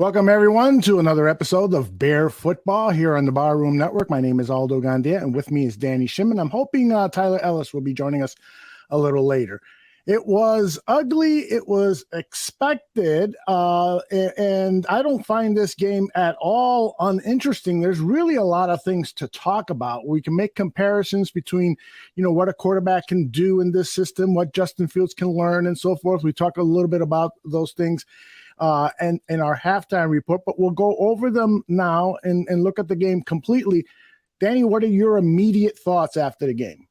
Welcome, everyone, to another episode of Bear Football here on the Barroom Network. My name is Aldo Gandia, and with me is Danny Shimon. I'm hoping Tyler Ellis will be joining us a little later. It was ugly. It was expected, and I don't find this game at all uninteresting. There's really a lot of things to talk about. We can make comparisons between, what a quarterback can do in this system, what Justin Fields can learn, and so forth. We talk a little bit about those things and in our halftime report, but we'll go over them now and look at the game completely. Danny, what are your immediate thoughts after the game?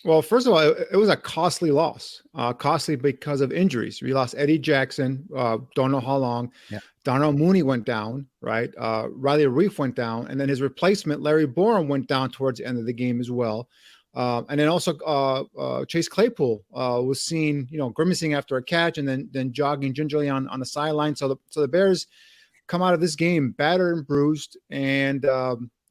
Well, first of all, it was a costly loss, costly because of injuries. We lost Eddie Jackson, don't know how long. Yeah. Darnell Mooney went down, right? Riley Reif went down, and then his replacement, Larry Borum, went down towards the end of the game as well. And then also Chase Claypool was seen, grimacing after a catch and then jogging gingerly on the sideline. So the Bears come out of this game battered and bruised, and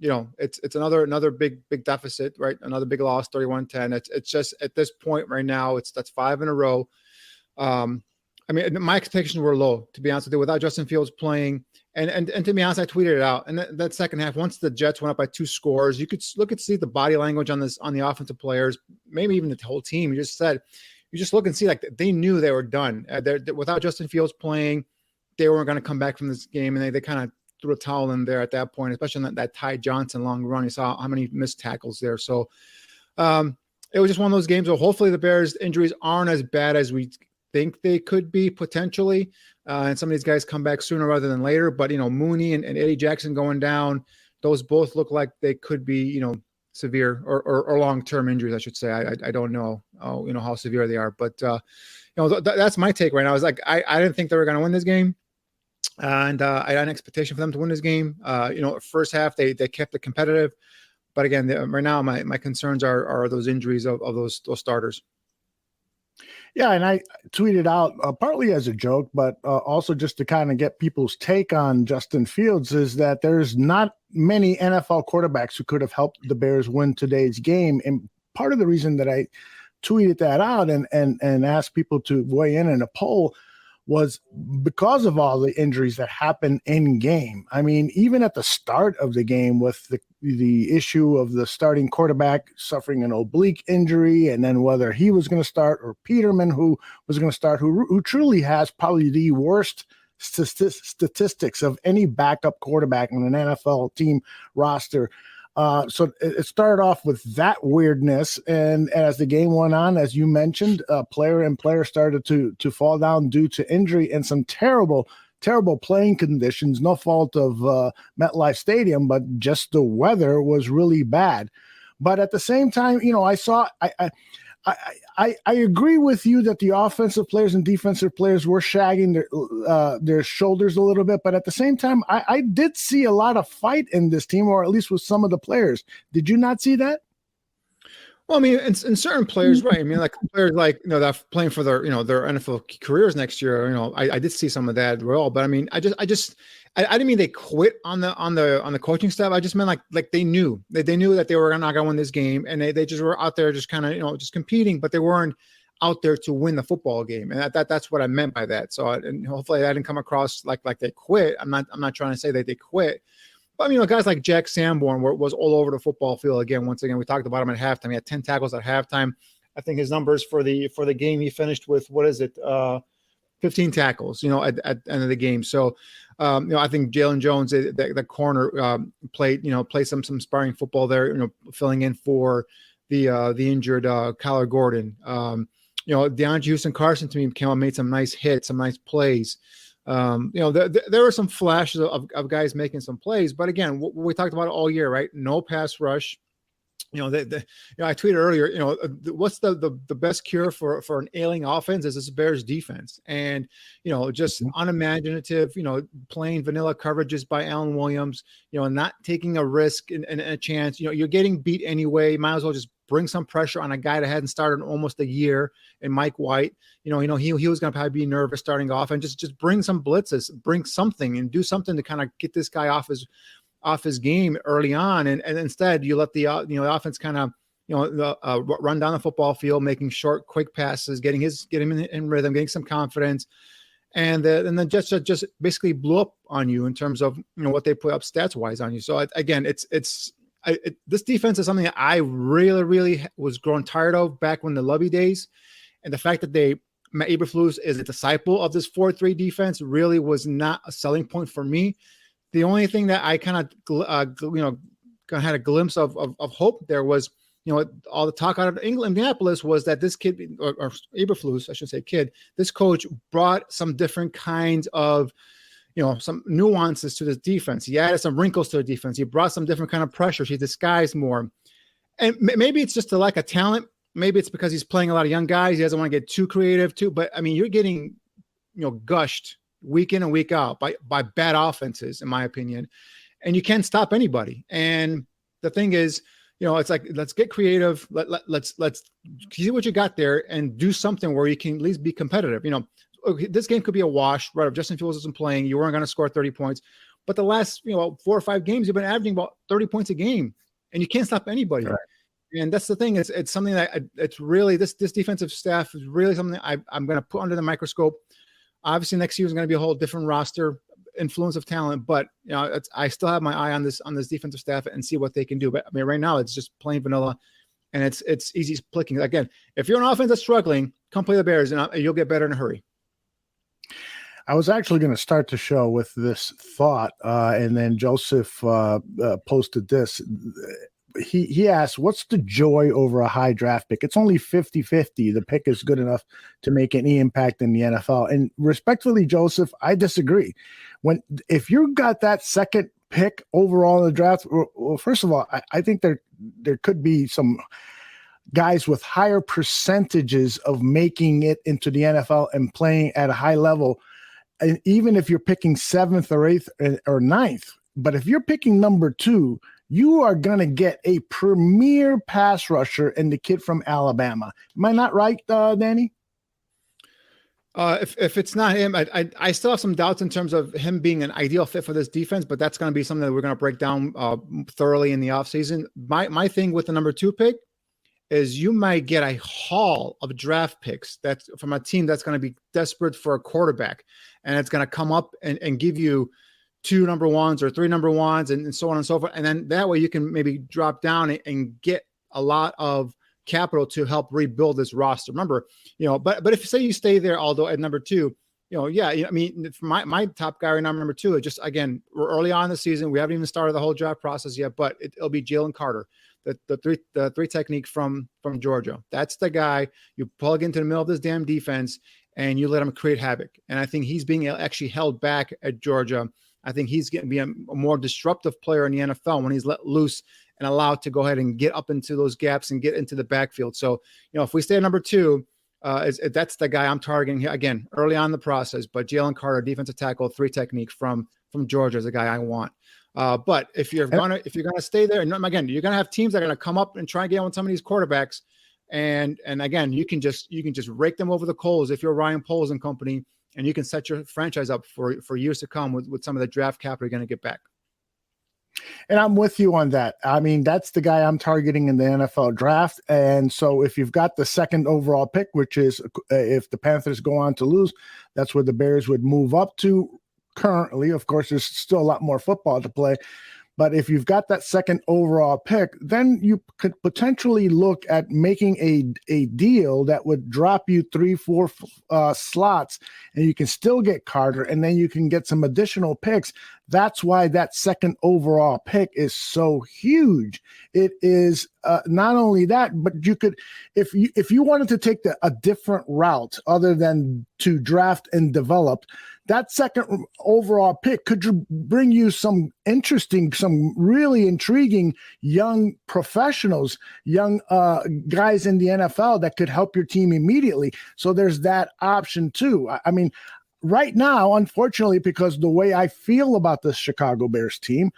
it's another big deficit, right? Another big loss, 31-10. It's just at this point right now, that's 5 in a row. My expectations were low, to be honest with you, without Justin Fields playing. And to be honest, I tweeted it out. And that second half, once the Jets went up by 2 scores, you could see the body language on the offensive players, maybe even the whole team. You just look and see like they knew they were done. Without Justin Fields playing, they weren't going to come back from this game, and they kind of threw a towel in there at that point, especially on that Ty Johnson long run. You saw how many missed tackles there. So it was just one of those games where hopefully the Bears' injuries aren't as bad as we think they could be potentially, and some of these guys come back sooner rather than later. But Mooney and Eddie Jackson going down, those both look like they could be severe or long-term injuries, I should say. I don't know how severe they are, but that's my take right now. Is like I didn't think they were going to win this game, and I had an expectation for them to win this game. First half they kept it competitive, but again, right now my concerns are those injuries of those starters. Yeah, and I tweeted out partly as a joke, but also just to kind of get people's take on Justin Fields, is that there's not many NFL quarterbacks who could have helped the Bears win today's game. And part of the reason that I tweeted that out and asked people to weigh in a poll was because of all the injuries that happened in game. I mean, even at the start of the game with the issue of the starting quarterback suffering an oblique injury, and then whether he was going to start or Peterman, who was going to start, who truly has probably the worst statistics of any backup quarterback on an NFL team roster. So it started off with that weirdness, and as the game went on, as you mentioned, player started to fall down due to injury and some terrible playing conditions. No fault of MetLife Stadium, but just the weather was really bad. But at the same time, I agree with you that the offensive players and defensive players were shagging their shoulders a little bit. But at the same time, I did see a lot of fight in this team, or at least with some of the players. Did you not see that? Well, I mean, in certain players, right? I mean, like players like that are playing for their their NFL careers next year. I did see some of that as well. But I mean, I didn't mean they quit on the coaching staff. I just meant like they knew that they were not going to win this game, and they just were out there just kind of just competing, but they weren't out there to win the football game, and that's what I meant by that. So, and hopefully that didn't come across like they quit. I'm not trying to say that they quit. But guys like Jack Sanborn was all over the football field again. Once again, we talked about him at halftime. He had 10 tackles at halftime. I think his numbers for the game, he finished with 15 tackles. At the end of the game. So, I think Jalen Jones, the corner, played some sparring football there. Filling in for the injured Kyler Gordon. DeAndre Houston Carson to me came out, made some nice hits, some nice plays. There were some flashes of guys making some plays, but again, what we talked about all year, right? No pass rush. I tweeted earlier, what's the best cure for an ailing offense is this Bears defense. And, just unimaginative, plain vanilla coverages by Allen Williams, not taking a risk and a chance, you're getting beat anyway. Might as well just bring some pressure on a guy that hadn't started in almost a year in Mike White. He was going to probably be nervous starting off, and just bring some blitzes, bring something and do something to kind of get this guy off his game early on. And instead you let the offense kind of, run down the football field, making short, quick passes, getting him in rhythm, getting some confidence. and the Jets just basically blew up on you in terms of what they put up stats wise on you. So again, this defense is something that I really was growing tired of back when the Lovey days, and the fact that Matt Eberflus is a disciple of this 4-3 defense really was not a selling point for me. The only thing that I kind of had a glimpse of hope there was, all the talk out of Indianapolis was that this kid, or Eberflus, I should say kid, this coach brought some different kinds of, some nuances to this defense. He added some wrinkles to the defense. He brought some different kind of pressures. He disguised more. And maybe it's just a lack of talent. Maybe it's because he's playing a lot of young guys. He doesn't want to get too creative too. But I mean, you're getting, gushed week in and week out by bad offenses, in my opinion. And you can't stop anybody. And the thing is, it's like, let's get creative. Let's see what you got there and do something where you can at least be competitive. Okay, this game could be a wash, right? If Justin Fields isn't playing, you weren't going to score 30 points. But the last, 4 or 5 games, you've been averaging about 30 points a game, and you can't stop anybody. Right. And that's the thing. It's something that it's really, this defensive staff is really something I'm going to put under the microscope. Obviously, next year is going to be a whole different roster, influence of talent, but I still have my eye on this defensive staff and see what they can do. But I mean, right now it's just plain vanilla, and it's easy clicking. Again, if you're an offense that's struggling, come play the Bears, and you'll get better in a hurry. I was actually going to start the show with this thought, and then Joseph posted this. He asked, what's the joy over a high draft pick? It's only 50-50. The pick is good enough to make any impact in the NFL. And respectfully, Joseph, I disagree. If you got that second pick overall in the draft, well, first of all, I think there could be some guys with higher percentages of making it into the NFL and playing at a high level, and even if you're picking 7th or 8th or 9th. But if you're picking number 2, you are going to get a premier pass rusher in the kid from Alabama. Am I not right, Danny? If it's not him, I still have some doubts in terms of him being an ideal fit for this defense, but that's going to be something that we're going to break down thoroughly in the offseason. My thing with the number 2 pick is you might get a haul of draft picks that's from a team that's going to be desperate for a quarterback, and it's going to come up and give you 2 number 1s or 3 number 1s and so on and so forth. And then that way you can maybe drop down and get a lot of capital to help rebuild this roster. Remember, but if say you stay there, Aldo, at number 2, I mean, my top guy right now, number 2, is just, again, we're early on in the season. We haven't even started the whole draft process yet, but it'll be Jalen Carter, the three technique from Georgia. That's the guy you plug into the middle of this damn defense and you let him create havoc. And I think he's being actually held back at Georgia. I think he's going to be a more disruptive player in the NFL when he's let loose and allowed to go ahead and get up into those gaps and get into the backfield. So, if we stay at number 2, that's the guy I'm targeting here. Again, early on in the process, but Jalen Carter, defensive tackle, 3 technique from Georgia, is the guy I want. But if you're gonna stay there, and again, you're gonna have teams that are gonna come up and try and get on some of these quarterbacks, and again, you can just rake them over the coals if you're Ryan Poles and company. And you can set your franchise up for years to come with some of the draft capital you're going to get back. And I'm with you on that. I mean, that's the guy I'm targeting in the NFL draft. And so if you've got the 2nd overall pick, which is if the Panthers go on to lose, that's where the Bears would move up to currently. Of course, there's still a lot more football to play. But if you've got that 2nd overall pick, then you could potentially look at making a deal that would drop you 3-4 slots, and you can still get Carter, and then you can get some additional picks. That's why that 2nd overall pick is so huge. It is not only that, but you could, if you wanted to take a different route other than to draft and develop, that 2nd overall pick could bring you some really intriguing young professionals, young guys in the NFL that could help your team immediately. So there's that option too. I mean, right now, unfortunately, because the way I feel about the Chicago Bears team,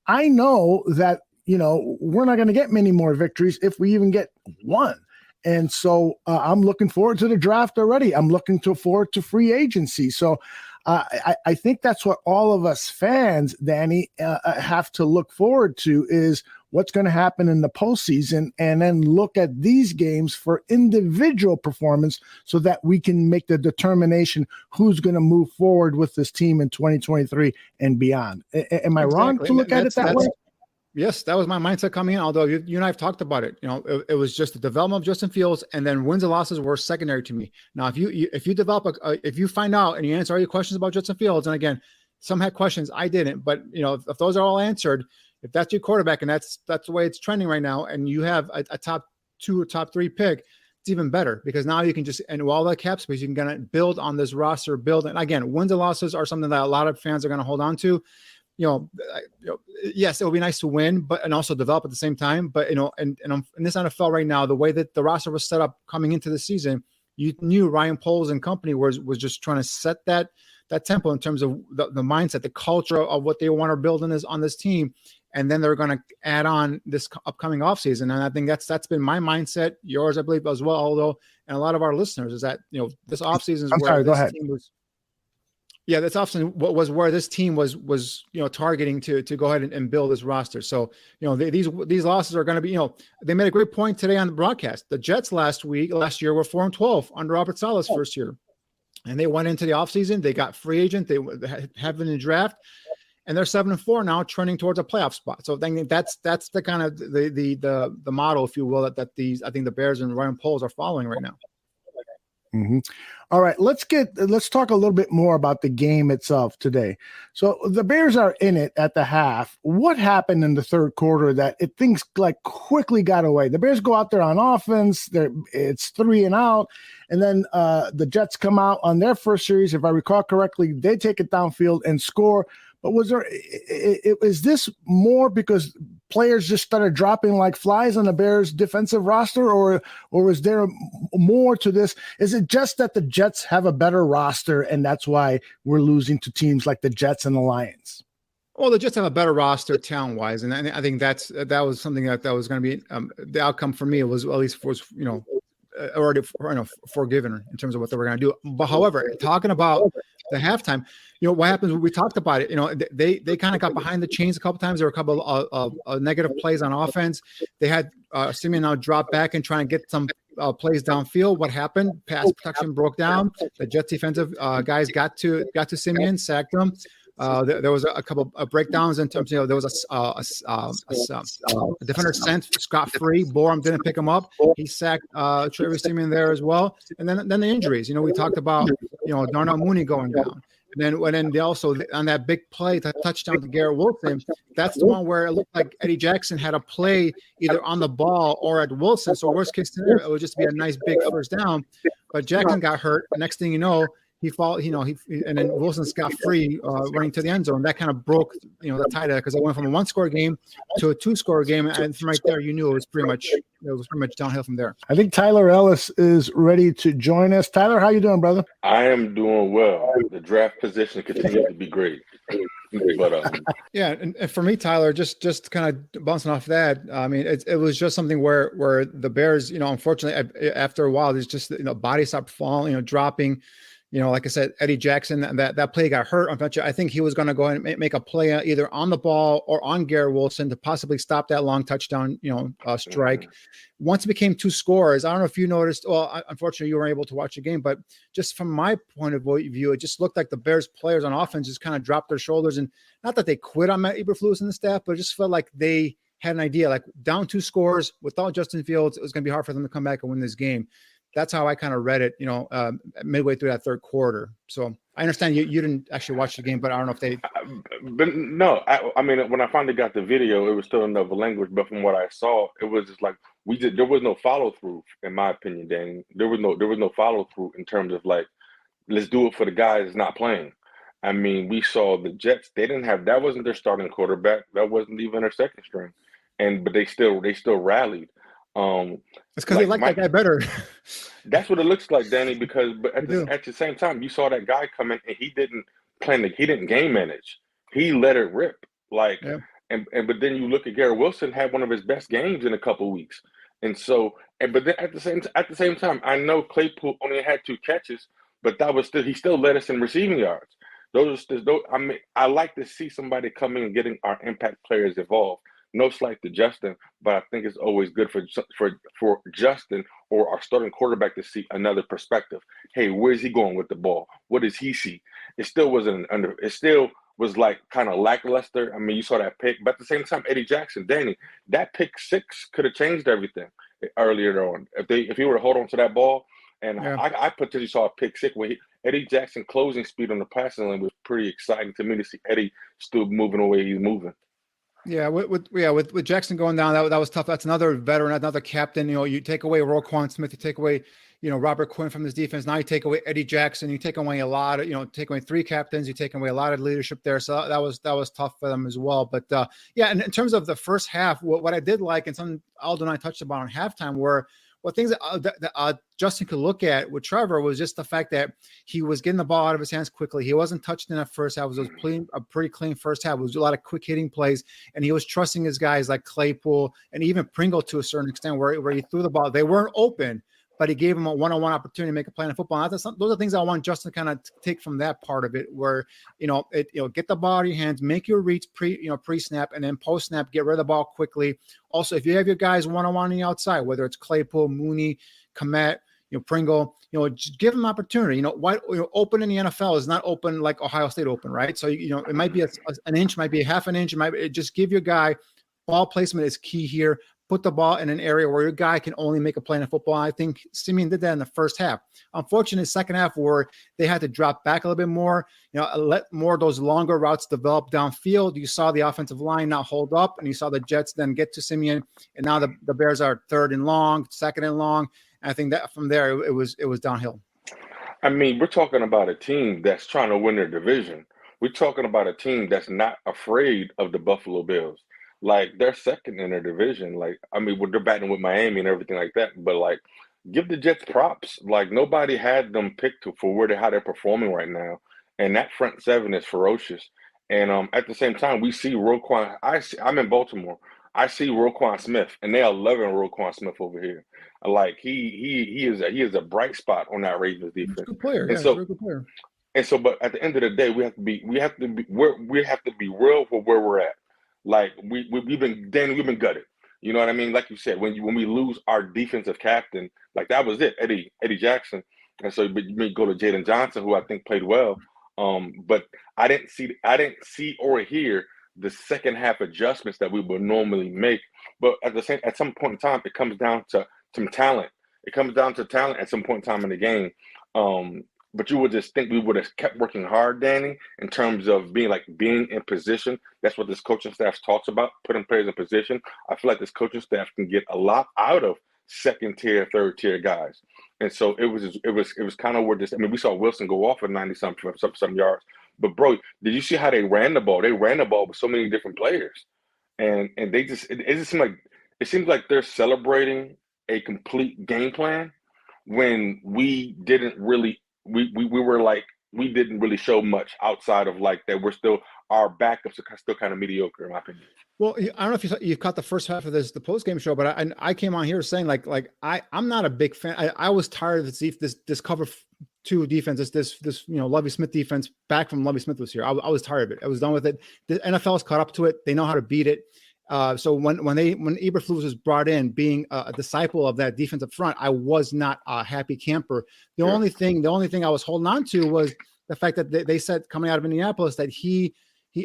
I know that, we're not going to get many more victories if we even get one. And so I'm looking forward to the draft already. I'm looking forward to free agency. So I think that's what all of us fans, Danny, have to look forward to is what's going to happen in the postseason, and then look at these games for individual performance so that we can make the determination who's going to move forward with this team in 2023 and beyond. Am I wrong to look at it that way? Yes, that was my mindset coming in. Although you and I have talked about it, it was just the development of Justin Fields, and then wins and losses were secondary to me. Now, if you develop if you find out and you answer all your questions about Justin Fields, and again, some had questions, I didn't, but if those are all answered, if that's your quarterback and that's the way it's trending right now, and you have a top 2 or top 3 pick, it's even better because now you can just, and with all that cap space, you can kind of build on this roster, and again, wins and losses are something that a lot of fans are going to hold on to. Yes, it would be nice to win, and also develop at the same time. But in this NFL right now, the way that the roster was set up coming into the season, you knew Ryan Poles and company was just trying to set that tempo in terms of the mindset, the culture of what they want to build on this team, and then they're going to add on this upcoming offseason. And I think that's been my mindset, yours, I believe, as well. Although, and a lot of our listeners is that this offseason is where this team was. Yeah, that's often what was where this team was targeting to go ahead and build this roster. So these losses are going to be they made a great point today on the broadcast. The Jets last year were 4-12 under Robert Saleh's first year, and they went into the offseason. They got free agent. They have been in the draft, and they're 7-4 now, trending towards a playoff spot. So I think that's the kind of the model, if you will, that I think the Bears and Ryan Poles are following right now. Mm-hmm. All right, let's talk a little bit more about the game itself today. So the Bears are in it at the half. What happened in the third quarter that things like quickly got away? The Bears go out there on offense. It's 3 and out, and then the Jets come out on their first series. If I recall correctly, they take it downfield and score. But is this more because players just started dropping like flies on the Bears defensive roster, or is there more to this? Is it just that the Jets have a better roster and that's why we're losing to teams like the Jets and the Lions? Well, they just have a better roster talent wise. And I think that was something that was going to be the outcome for me. It was at least already forgiven in terms of what they were going to do. But however, talking about the halftime, what happens when we talked about it, they kind of got behind the chains a couple times. There were a couple of negative plays on offense. They had Siemian now drop back and try and get some plays downfield. What happened? Pass protection broke down. The Jets defensive guys got to Siemian, sacked him. There was a couple of breakdowns in terms of there was a defender sent scot-free. Borum didn't pick him up. He sacked Trevor Siemian there as well. And then the injuries. We talked about Darnell Mooney going down. And then they also on that big play, the touchdown to Garrett Wilson. That's the one where it looked like Eddie Jackson had a play either on the ball or at Wilson. So worst case scenario, it would just be a nice big first down. But Jackson got hurt. The next thing you know, he fall, and then Wilson got free running to the end zone. That kind of broke, the tie there because it went from a 1-score game to a 2-score game, and from right there, you knew it was pretty much downhill from there. I think Tyler Ellis is ready to join us. Tyler, how you doing, brother? I am doing well. The draft position continues to be great. But yeah, and for me, Tyler, just kind of bouncing off that. I mean, it was just something where the Bears, unfortunately, after a while, there's just body stopped falling, dropping. Like I said, Eddie Jackson, that play got hurt. Unfortunately, I think he was going to go ahead and make a play either on the ball or on Garrett Wilson to possibly stop that long touchdown, strike. Once it became 2 scores, I don't know if you noticed. Well, unfortunately, you weren't able to watch the game, but just from my point of view, it just looked like the Bears players on offense just kind of dropped their shoulders, and not that they quit on Matt Eberflus and the staff, but it just felt like they had an idea, like down 2 scores without Justin Fields, it was going to be hard for them to come back and win this game. That's how I kind of read it, midway through that third quarter. So I understand you didn't actually watch the game, but I don't know if they. But no, I mean, when I finally got the video, it was still in another language. But from what I saw, it was just like there was no follow through, in my opinion, Danny. There was no follow through in terms of like, let's do it for the guys not playing. I mean, we saw the Jets. They didn't have that wasn't their starting quarterback. That wasn't even their second string, but they still rallied. It's because they like that guy better. That's what it looks like, Danny. But at the same time, you saw that guy come in and he didn't he didn't game manage. He let it rip. But then you look at Garrett Wilson had one of his best games in a couple of weeks, but then at the same time, I know Claypool only had 2 catches, but he still led us in receiving yards. I mean, I like to see somebody coming and getting our impact players involved. no slight to Justin, but I think it's always good for Justin or our starting quarterback to see another perspective. Hey, where's he going with the ball? What does he see? It still wasn't it still was like kind of lackluster. I mean, you saw that pick, but at the same time, Eddie Jackson, Danny, that pick six could have changed everything earlier on. If he were to hold on to that ball, and I potentially saw a pick six when Eddie Jackson closing speed on the passing lane was pretty exciting to me to see Eddie still moving the way he's moving. Yeah, with Jackson going down, that was tough. That's another veteran, another captain. You know, you take away Roquan Smith, you take away, you know, Robert Quinn from this defense. Now you take away Eddie Jackson, you take away a lot of, you know, take away three captains, you take away a lot of leadership there. So that was tough for them as well. But yeah, and in terms of the first half, what I did like, and something Aldo and I touched about on halftime, were things that Justin could look at with Trevor was just the fact that he was getting the ball out of his hands quickly. He wasn't touched in that first half. It was a pretty clean first half. It was a lot of quick hitting plays, and he was trusting his guys like Claypool and even Pringle to a certain extent where he threw the ball. They weren't open, but he gave him a one-on-one opportunity to make a play in football. Those are things I want Justin to kind of take from that part of it, where get the ball out of your hands, make your reads pre-snap, and then post-snap, get rid of the ball quickly. Also, if you have your guys one-on-one on the outside, whether it's Claypool, Mooney, Komet, Pringle, just give them opportunity. Open in the NFL is not open like Ohio State open, right? So it might be an inch, might be a half an inch. Just give your guy ball placement is key here. Put the ball in an area where your guy can only make a play in football. I think Siemian did that in the first half. Unfortunately, second half where they had to drop back a little bit more, let more of those longer routes develop downfield. You saw the offensive line not hold up, and you saw the Jets then get to Siemian, and now the Bears are third and long, second and long. And I think that from there it was downhill. I mean, we're talking about a team that's trying to win their division. We're talking about a team that's not afraid of the Buffalo Bills. Like, they're second in their division. Like, I mean, they're batting with Miami and everything like that. But, like, give the Jets props. Like, nobody had them picked for how they're performing right now. And that front seven is ferocious. And at the same time, we see Roquan. I'm in Baltimore. I see Roquan Smith, and they are loving Roquan Smith over here. Like, he is a bright spot on that Ravens defense. He's a good player. And he's a good player. And so, but at the end of the day, we have to be real for where we're at. Like, we've been gutted. You know what I mean? Like you said, when we lose our defensive captain, like, that was it, Eddie Jackson. And so, but you may go to Jaden Johnson, who I think played well. But I didn't see or hear the second half adjustments that we would normally make. But at some point in time, it comes down to some talent. It comes down to talent at some point in time in the game. But you would just think we would have kept working hard, Danny, in terms of being in position. That's what this coaching staff talks about, putting players in position. I feel like this coaching staff can get a lot out of second tier, third tier guys. And so it was kind of where this. I mean, we saw Wilson go off at 90-some yards. But bro, did you see how they ran the ball? They ran the ball with so many different players, and they just it seems like they're celebrating a complete game plan when we didn't really. We didn't really show much outside of like that. We're still, our backups are still kind of mediocre in my opinion. Well, I don't know if you caught the first half of the post game show, but I came on here saying like I'm not a big fan. I was tired of this cover two defense, this Lovie Smith defense back from Lovie Smith was here. I was tired of it. I was done with it. The NFL's caught up to it. They know how to beat it. So when Eberflus was brought in, being a disciple of that defensive front, I was not a happy camper. The only thing I was holding on to was the fact that they said coming out of Indianapolis that he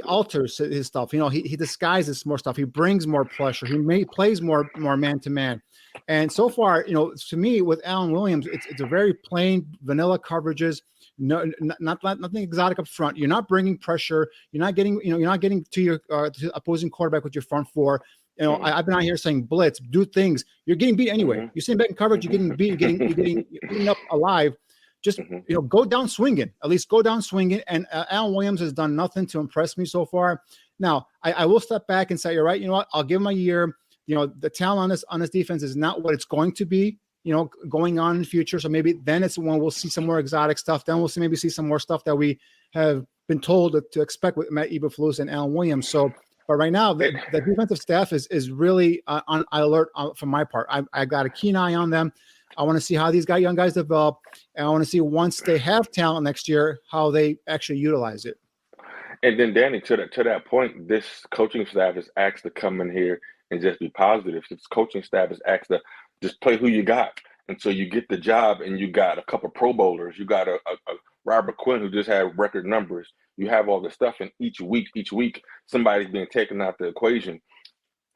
alters his stuff. He disguises more stuff. He brings more pressure. He plays more man to man. And so far, to me with Alan Williams, it's a very plain vanilla coverages. No, nothing exotic up front. You're not bringing pressure. You're not getting to your to opposing quarterback with your front four. I've been out here saying blitz, do things. You're getting beat anyway. You're sitting back in coverage. You're getting beat. You're getting up alive. Just go down swinging. At least go down swinging. And Alan Williams has done nothing to impress me so far. Now I will step back and say, you're right. You know what? I'll give him a year. The talent on this defense is not what it's going to be. Going on in the future. So maybe then it's when we'll see some more exotic stuff. Then we'll maybe see some more stuff that we have been told to expect with Matt Eberflus and Alan Williams. So, but right now the defensive staff is really on alert from my part. I got a keen eye on them. I want to see how these young guys develop. And I want to see once they have talent next year, how they actually utilize it. And then Danny, to that point, this coaching staff is asked to come in here and just be positive. This coaching staff is asked to just play who you got. And so you get the job and you got a couple Pro Bowlers. You got a Robert Quinn who just had record numbers. You have all the stuff, and each week, somebody's being taken out the equation.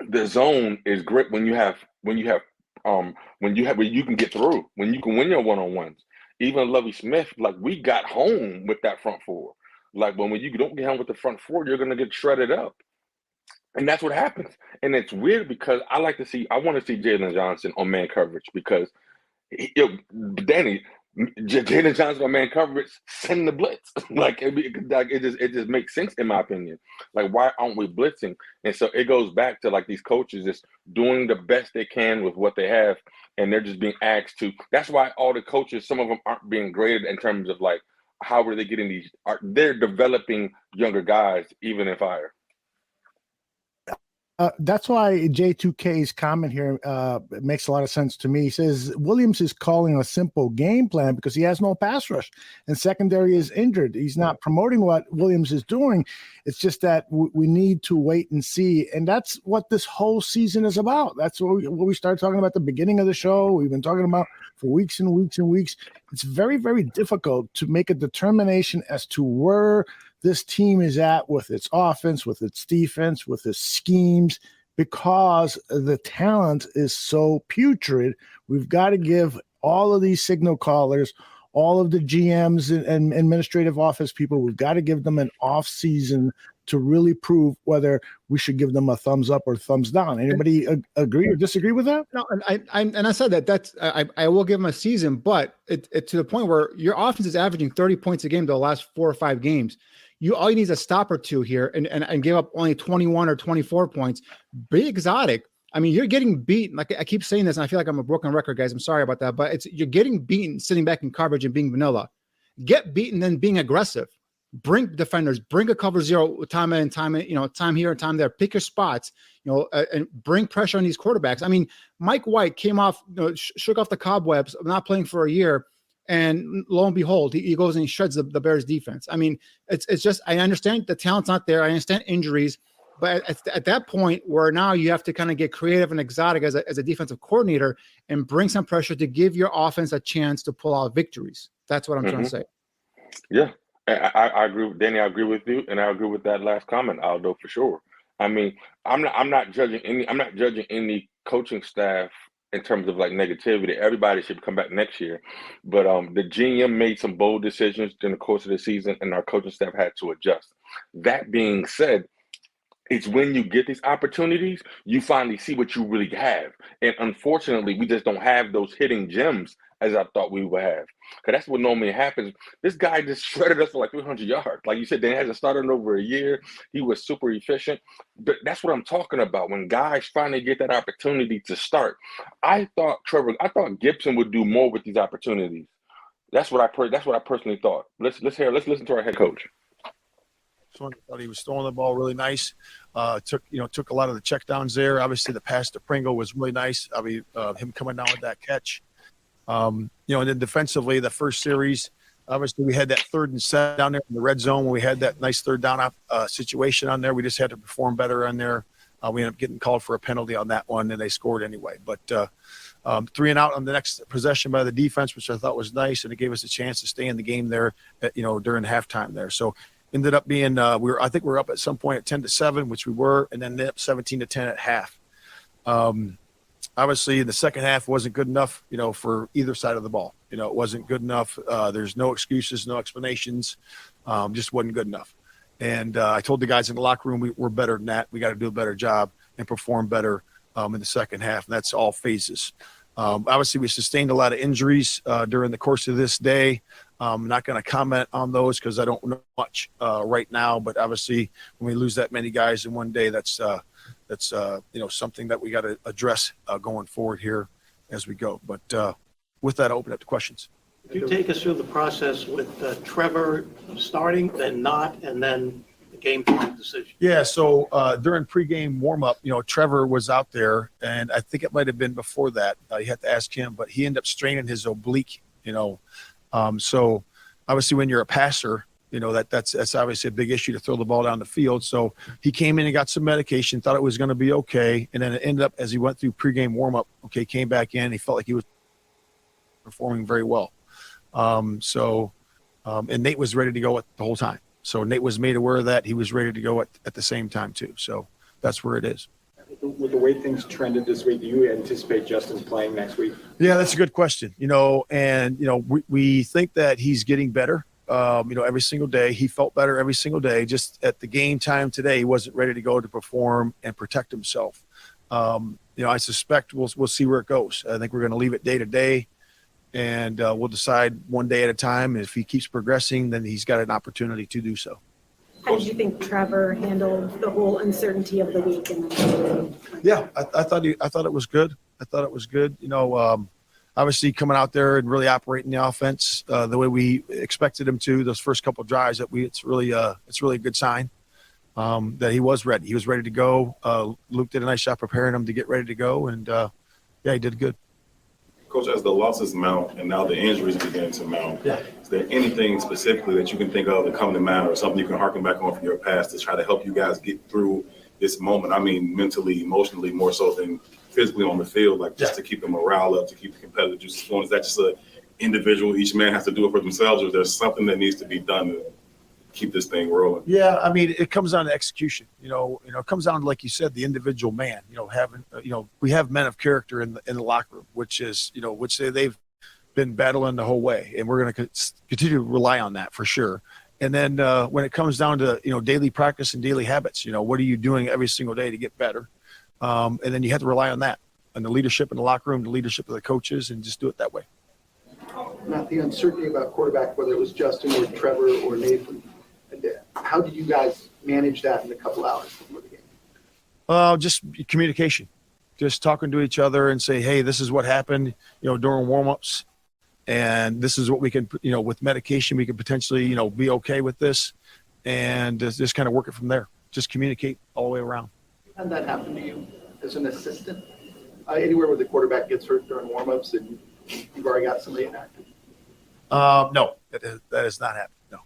The zone is great when you can get through, when you can win your one-on-ones. Even Lovie Smith, like, we got home with that front four. Like, when you don't get home with the front four, you're gonna get shredded up. And that's what happens. And it's weird because I want to see Jalen Johnson on man coverage because Danny, Jalen Johnson on man coverage, send the blitz. It just makes sense in my opinion. Like, why aren't we blitzing? And so it goes back to, like, these coaches just doing the best they can with what they have, and they're just being asked to. That's why all the coaches, some of them aren't being graded in terms of, like, how are they getting these? They're developing younger guys even in fire. That's why J2K's comment here makes a lot of sense to me. He says Williams is calling a simple game plan because he has no pass rush and secondary is injured. He's not promoting what Williams is doing. It's just that we need to wait and see. And that's what this whole season is about. That's what we started talking about at the beginning of the show. We've been talking about for weeks and weeks and weeks. It's very, very difficult to make a determination as to where this team is at with its offense, with its defense, with its schemes, because the talent is so putrid. We've got to give all of these signal callers, all of the GMs and administrative office people, we've got to give them an off season to really prove whether we should give them a thumbs up or thumbs down. Anybody agree or disagree with that? No, and I said that I will give them a season, but it to the point where your offense is averaging 30 points a game the last 4 or 5 games. All you need is a stop or two here and give up only 21 or 24 points. Be exotic. I mean, you're getting beaten. Like, I keep saying this, and I feel like I'm a broken record, guys. I'm sorry about that, but you're getting beaten sitting back in coverage and being vanilla. Get beaten, then being aggressive. Bring defenders, bring a cover zero time in, time here and time there. Pick your spots, and bring pressure on these quarterbacks. I mean, Mike White came off, shook off the cobwebs of not playing for a year. And lo and behold, he goes and he shreds the Bears defense. I mean, it's just, I understand the talent's not there. I understand injuries, but at that point where now you have to kind of get creative and exotic as a defensive coordinator and bring some pressure to give your offense a chance to pull out victories. That's what I'm trying to say. Yeah, I agree with Danny. I agree with you, and I agree with that last comment, Aldo, for sure. I mean, I'm not judging any coaching staff in terms of, like, negativity. Everybody should come back next year. But the GM made some bold decisions during the course of the season, and our coaching staff had to adjust. That being said, it's when you get these opportunities, you finally see what you really have. And unfortunately, we just don't have those hitting gems as I thought we would have. Because that's what normally happens. This guy just shredded us for like 300 yards. Like you said, Dan hasn't started in over a year. He was super efficient. But that's what I'm talking about. When guys finally get that opportunity to start. I thought Gibson would do more with these opportunities. That's what I personally thought. Let's listen to our head coach. I thought he was throwing the ball really nice. Took a lot of the checkdowns there. Obviously, the pass to Pringle was really nice. I mean, him coming down with that catch. And then defensively, the first series, obviously we had that 3rd and 7 down there in the red zone when we had that nice 3rd down situation on there. We just had to perform better on there. We ended up getting called for a penalty on that one, and they scored anyway. But 3 and out on the next possession by the defense, which I thought was nice, and it gave us a chance to stay in the game there, during halftime there. So ended up being I think we were up at some point at 10-7, which we were, and then up 17-10 at half. Obviously, the second half wasn't good enough, for either side of the ball. It wasn't good enough. There's no excuses, no explanations. Just wasn't good enough. And I told the guys in the locker room we're better than that. We got to do a better job and perform better in the second half. And that's all phases. Obviously, we sustained a lot of injuries during the course of this day. I'm not going to comment on those because I don't know much right now. But obviously, when we lose that many guys in one day, that's something that we got to address going forward here as we go. But with that, I'll open up to questions. Could you take us through the process with Trevor starting, then not, and then the game time decision? Yeah, so during pregame warm-up, Trevor was out there, and I think it might have been before that. You had to ask him, but he ended up straining his oblique, So obviously when you're a passer, You know, that's obviously a big issue to throw the ball down the field. So he came in and got some medication, thought it was going to be okay. And then it ended up, as he went through pregame warmup, came back in, he felt like he was performing very well. And Nate was ready to go the whole time. So Nate was made aware of that. He was ready to go at the same time too. So that's where it is. With the way things trended this week, do you anticipate Justin's playing next week? Yeah, that's a good question. We think that he's getting better. Every single day. He felt better every single day. Just at the game time today, he wasn't ready to go to perform and protect himself. I suspect we'll see where it goes. I think we're going to leave it day to day, and we'll decide one day at a time. If he keeps progressing, then he's got an opportunity to do so. How did you think Trevor handled the whole uncertainty of the week? Yeah, I thought it was good. Obviously coming out there and really operating the offense the way we expected him to those first couple of drives, it's really a good sign that he was ready. He was ready to go. Luke did a nice job preparing him to get ready to go, and he did good. Coach, as the losses mount and now the injuries begin to mount, is there anything specifically that you can think of that come to mind, or something you can harken back on from your past to try to help you guys get through this moment? I mean, mentally, emotionally, more so than physically on the field, like just to keep the morale up, to keep the competitive juices flowing. Is that just an individual, each man has to do it for themselves, or is there something that needs to be done to keep this thing rolling? Yeah, I mean, it comes down to execution. It comes down to, like you said, the individual man. We have men of character in the locker room, which they've been battling the whole way, and we're going to continue to rely on that for sure. And then when it comes down to daily practice and daily habits, what are you doing every single day to get better? And then you have to rely on that, on the leadership in the locker room, the leadership of the coaches, and just do it that way. Not the uncertainty about quarterback, whether it was Justin or Trevor or Nathan. How did you guys manage that in a couple hours before the game? Just communication, just talking to each other and say, hey, this is what happened, during warmups, and this is what we can, with medication, we could potentially, be okay with this, and just kind of work it from there. Just communicate all the way around. How did that happen to you as an assistant? Anywhere where the quarterback gets hurt during warmups and you've already got somebody inactive? No, that has not happened. No.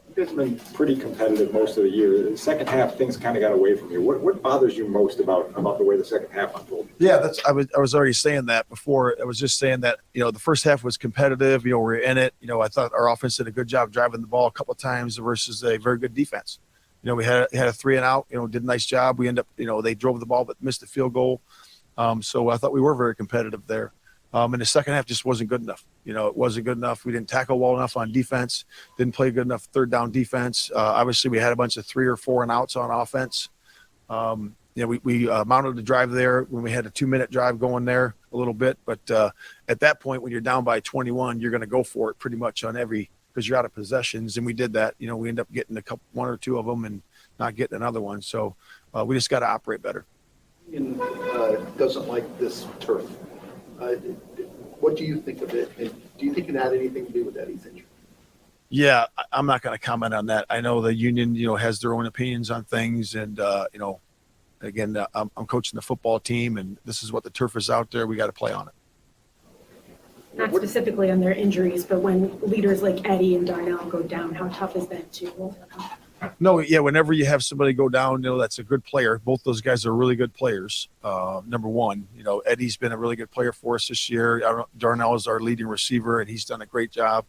You guys have been pretty competitive most of the year. The second half, things kind of got away from you. What bothers you most about the way the second half unfolded? Yeah, I was already saying that before. I was just saying that, the first half was competitive. We're in it. I thought our offense did a good job driving the ball a couple of times versus a very good defense. We had a 3 and out, did a nice job. We end up, they drove the ball but missed the field goal. So I thought we were very competitive there. And the second half just wasn't good enough. It wasn't good enough. We didn't tackle well enough on defense, didn't play good enough third down defense. Obviously, we had a bunch of 3 or 4 and outs on offense. We mounted the drive there when we had a 2-minute drive going there a little bit. But at that point, when you're down by 21, you're going to go for it pretty much on every – because you're out of possessions. And we did that. We ended up getting one or two of them and not getting another one. So we just got to operate better. And doesn't like this turf. What do you think of it? And do you think it had anything to do with Eddie's injury? Yeah, I'm not going to comment on that. I know the union, has their own opinions on things. And, again, I'm coaching the football team, and this is what the turf is out there. We got to play on it. Not specifically on their injuries, but when leaders like Eddie and Darnell go down, how tough is that to overcome? No, yeah, whenever you have somebody go down, that's a good player. Both those guys are really good players. Number one, Eddie's been a really good player for us this year. Darnell is our leading receiver, and he's done a great job.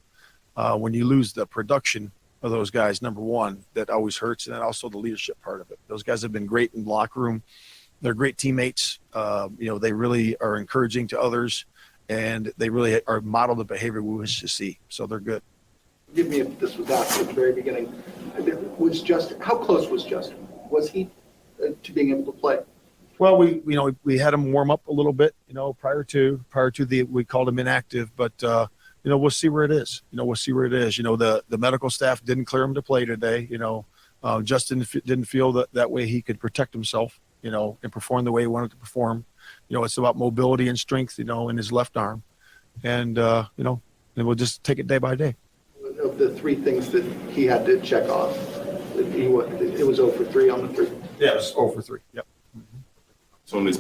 When you lose the production of those guys, number one, that always hurts, and then also the leadership part of it. Those guys have been great in the locker room. They're great teammates. They really are encouraging to others, and they really are model the behavior we wish to see. So they're good. Forgive me if this was asked at the very beginning. How close was Justin? Was he to being able to play? Well, we had him warm up a little bit, prior to we called him inactive, but we'll see where it is. The medical staff didn't clear him to play today. Justin didn't feel that way he could protect himself, and perform the way he wanted to perform. It's about mobility and strength, in his left arm, and and we'll just take it day by day. Of the 3 things that he had to check off, it was 0 for 3 on the 3. Yeah, it was 0 for 3. Yep. So when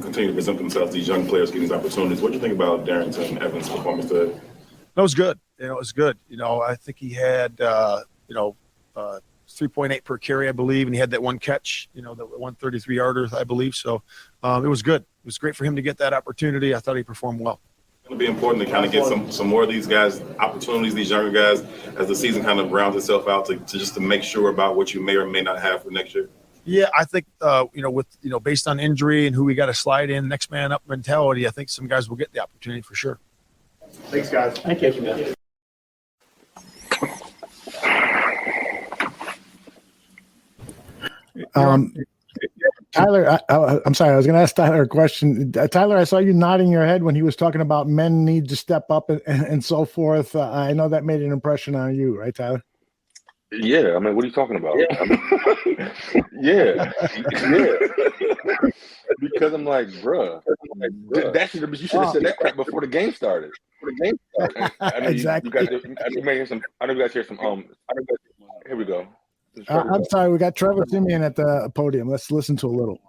continue to present themselves, these young players getting these opportunities, what do you think about Darrington Evans' performance today? That was good. It was good. I think he had 3.8 per carry, I believe, and he had that one catch, the 133 yarder, I believe. So it was good. It was great for him to get that opportunity. I thought he performed well. It's going to be important to kind of get some more of these guys opportunities, these younger guys, as the season kind of rounds itself out to make sure about what you may or may not have for next year. Yeah, I think based on injury and who we got to slide in, next man up mentality, I think some guys will get the opportunity for sure. Thanks, guys. Thank you. Tyler, I'm sorry. I was going to ask Tyler a question. Tyler, I saw you nodding your head when he was talking about men need to step up and so forth. I know that made an impression on you, right, Tyler? Yeah, I mean, what are you talking about? Yeah. Because I'm like, bruh, you should have said that crap before the game started. I know Exactly. you may hear some. I know you guys hear some. Here we go. I'm sorry. We got Trevor Siemian at the podium. Let's listen to a little.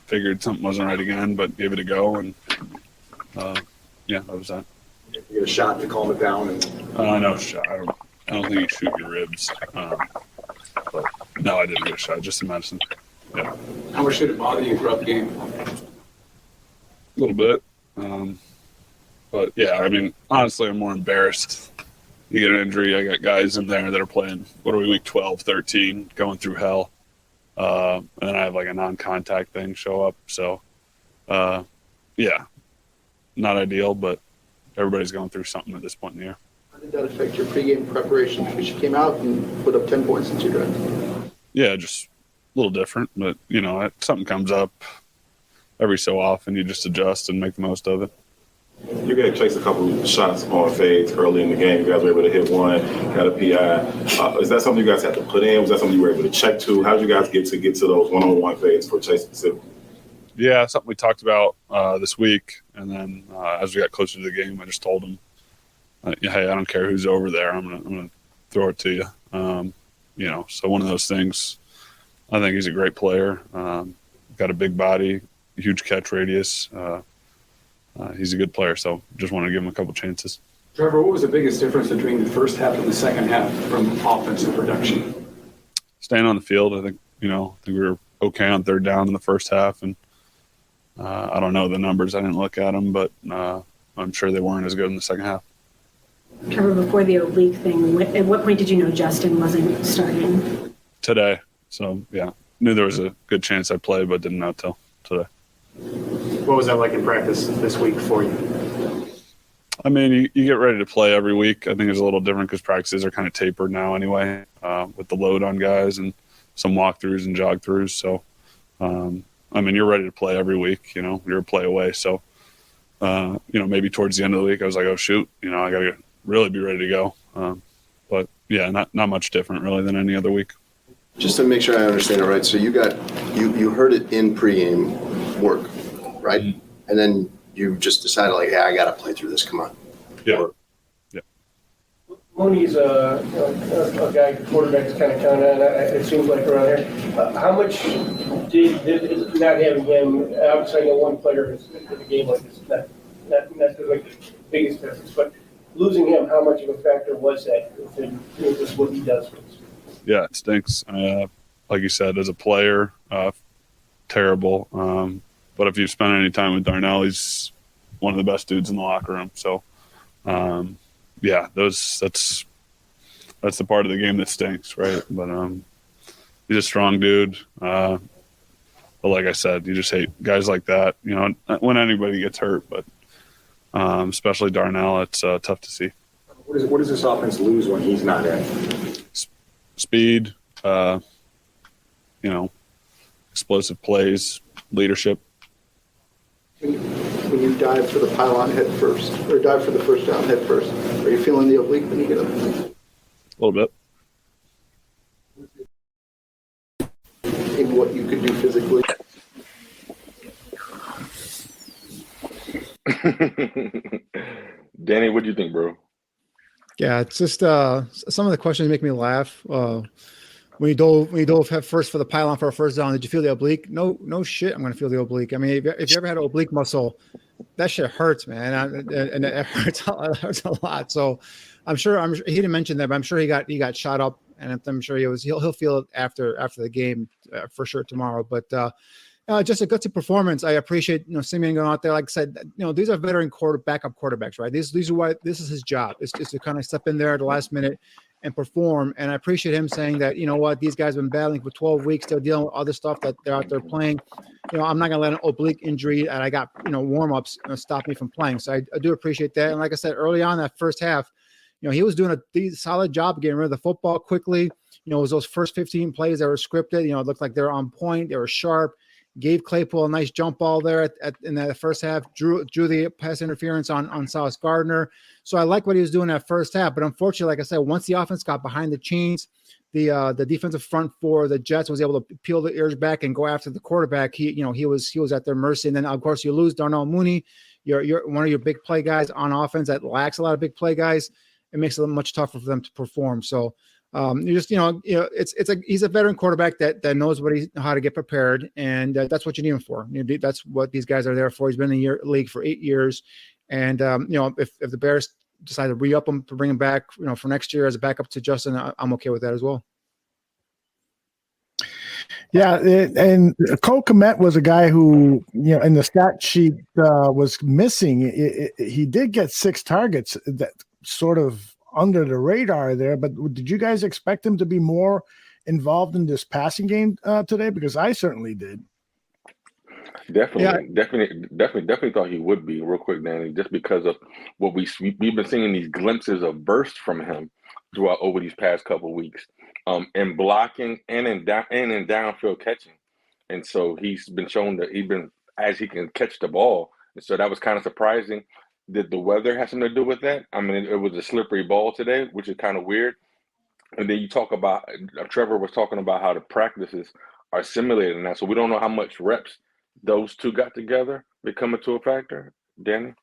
Figured something wasn't right again, but gave it a go, and that was that. You get a shot to calm it down. No shot. I don't think you shoot your ribs. But no, I didn't get a shot. Just a medicine. Yeah. How much did it bother you throughout the game? A little bit. But yeah, I mean, honestly, I'm more embarrassed. You get an injury. I got guys in there that are playing, what are we, week 12, 13, going through hell. And then I have like a non-contact thing show up. So, yeah, not ideal, but everybody's going through something at this point in the year. How did that affect your pregame preparation? Because you came out and put up 10 points since you drafted. Yeah, just a little different, but something comes up every so often. You just adjust and make the most of it. You guys chased a couple shots on fades early in the game. You guys were able to hit one, got a PI. Is that something you guys had to put in? Was that something you were able to check to? How did you guys get to those one-on-one fades for Chase specifically? Yeah, something we talked about this week. And then as we got closer to the game, I just told him, hey, I don't care who's over there. I'm gonna throw it to you. So one of those things. I think he's a great player. Got a big body, huge catch radius. He's a good player, so just want to give him a couple chances. Trevor, what was the biggest difference between the first half and the second half from offensive production? Staying on the field, I think we were okay on third down in the first half, and I don't know the numbers. I didn't look at them, but I'm sure they weren't as good in the second half. Trevor, before the oblique thing, at what point did you know Justin wasn't starting? Today. So, yeah, knew there was a good chance I'd play, but didn't know till today. What was that like in practice this week for you? I mean, you get ready to play every week. I think it's a little different because practices are kind of tapered now anyway, with the load on guys and some walkthroughs and jog-throughs. So, I mean, you're ready to play every week. You're a play away. So, maybe towards the end of the week, I was like, oh, shoot, I got to really be ready to go. But, yeah, not much different really than any other week. Just to make sure I understand it right, so you heard it in pregame work, right? Mm-hmm. And then you just decided, like, hey, I got to play through this. Come on. Yeah. Mooney's a guy, quarterback's kind of counted on, it seems like around here. How much did not having him, obviously I know one player is in a game like this, not like the biggest difference, but losing him, how much of a factor was that in just what he does for us? Yeah, it stinks. Like you said, as a player, terrible. But if you've spent any time with Darnell, he's one of the best dudes in the locker room. So, yeah, that's the part of the game that stinks, right? But he's a strong dude. But like I said, you just hate guys like that. When anybody gets hurt, but especially Darnell, it's tough to see. What does this offense lose when he's not in? Speed, explosive plays, leadership. When you dive for the pylon head first, or dive for the first down head first, are you feeling the oblique when you get up? A little bit. In what you could do physically? Danny, what do you think, bro? Yeah, it's just some of the questions make me laugh. when you dove head first for the pylon for a first down, did you feel the oblique? No shit. I'm going to feel the oblique. I mean, if you ever had an oblique muscle, that shit hurts, man, and it hurts a lot. So I'm sure he didn't mention that, but I'm sure he got shot up, and I'm sure he'll feel it after the game for sure tomorrow. But just a good performance. I appreciate Siemian going out there. Like I said, these are veteran backup quarterbacks, right? These are why this is his job. It's just to kind of step in there at the last minute and perform. And I appreciate him saying that, these guys have been battling for 12 weeks. They're dealing with other stuff that they're out there playing. I'm not going to let an oblique injury and I got, warm-ups stop me from playing. So I do appreciate that. And like I said, early on that first half, he was doing a solid job getting rid of the football quickly. It was those first 15 plays that were scripted. It looked like they were on point. They were sharp. Gave Claypool a nice jump ball there in the first half, drew the pass interference on Sauce Gardner. So I like what he was doing that first half. But unfortunately, like I said, once the offense got behind the chains, the defensive front for the Jets was able to peel the ears back and go after the quarterback. He was at their mercy. And then of course you lose Darnell Mooney, you're one of your big play guys on offense that lacks a lot of big play guys. It makes it much tougher for them to perform. So he's a veteran quarterback that knows how to get prepared, and that's what you need him for. That's what these guys are there for. He's been in the league for 8 years, and if the Bears decide to re-up him to bring him back, for next year as a backup to Justin, I'm okay with that as well. Yeah, and Cole Kmet was a guy who, in the stat sheet was missing. He did get 6 targets that sort of under the radar there, but did you guys expect him to be more involved in this passing game today? Because I certainly did. Definitely thought he would be. Real quick, Danny, just because of what we've been seeing these glimpses of burst from him throughout over these past couple of weeks, in blocking and in downfield catching, and so he's been shown that he can catch the ball, and so that was kind of surprising. Did the weather have something to do with that? I mean, it was a slippery ball today, which is kind of weird. And then you talk about Trevor was talking about how the practices are simulating that, so we don't know how much reps those two got together to come into a factor. Danny?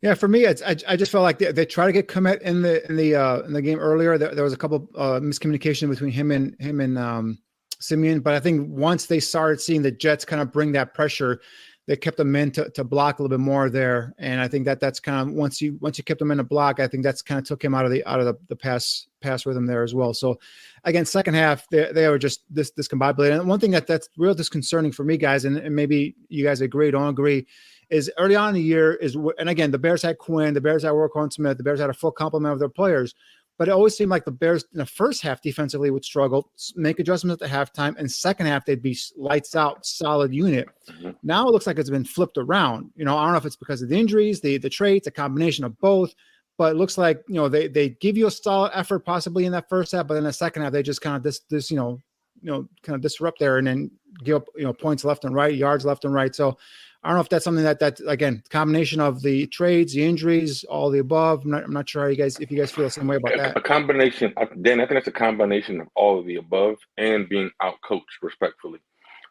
Yeah, for me, I just felt like they try to get Kmet in the game earlier. There was a couple miscommunication between him and Siemian, but I think once they started seeing the Jets kind of bring that pressure, they kept them in to block a little bit more there, and I think that's kind of once you kept them in a block, I think that's kind of took him out of the pass rhythm there as well. So again, second half they were just discombobulated. And one thing that's real disconcerting for me, guys, and maybe you guys agree, don't agree, is early on in the year and again the Bears had Quinn, the Bears had Roquan Smith, the Bears had a full complement of their players. But it always seemed like the Bears in the first half defensively would struggle, make adjustments at the halftime, and second half they'd be lights out, solid unit. Mm-hmm. Now it looks like it's been flipped around. I don't know if it's because of the injuries, the traits, a combination of both. But it looks like they give you a solid effort possibly in that first half, but in the second half they just kind of disrupt there and then give up points left and right, yards left and right. So I don't know if that's something that again, combination of the trades, the injuries, all the above. I'm not sure if you guys feel the same way about that. A combination, Dan. I think it's a combination of all of the above and being outcoached respectfully.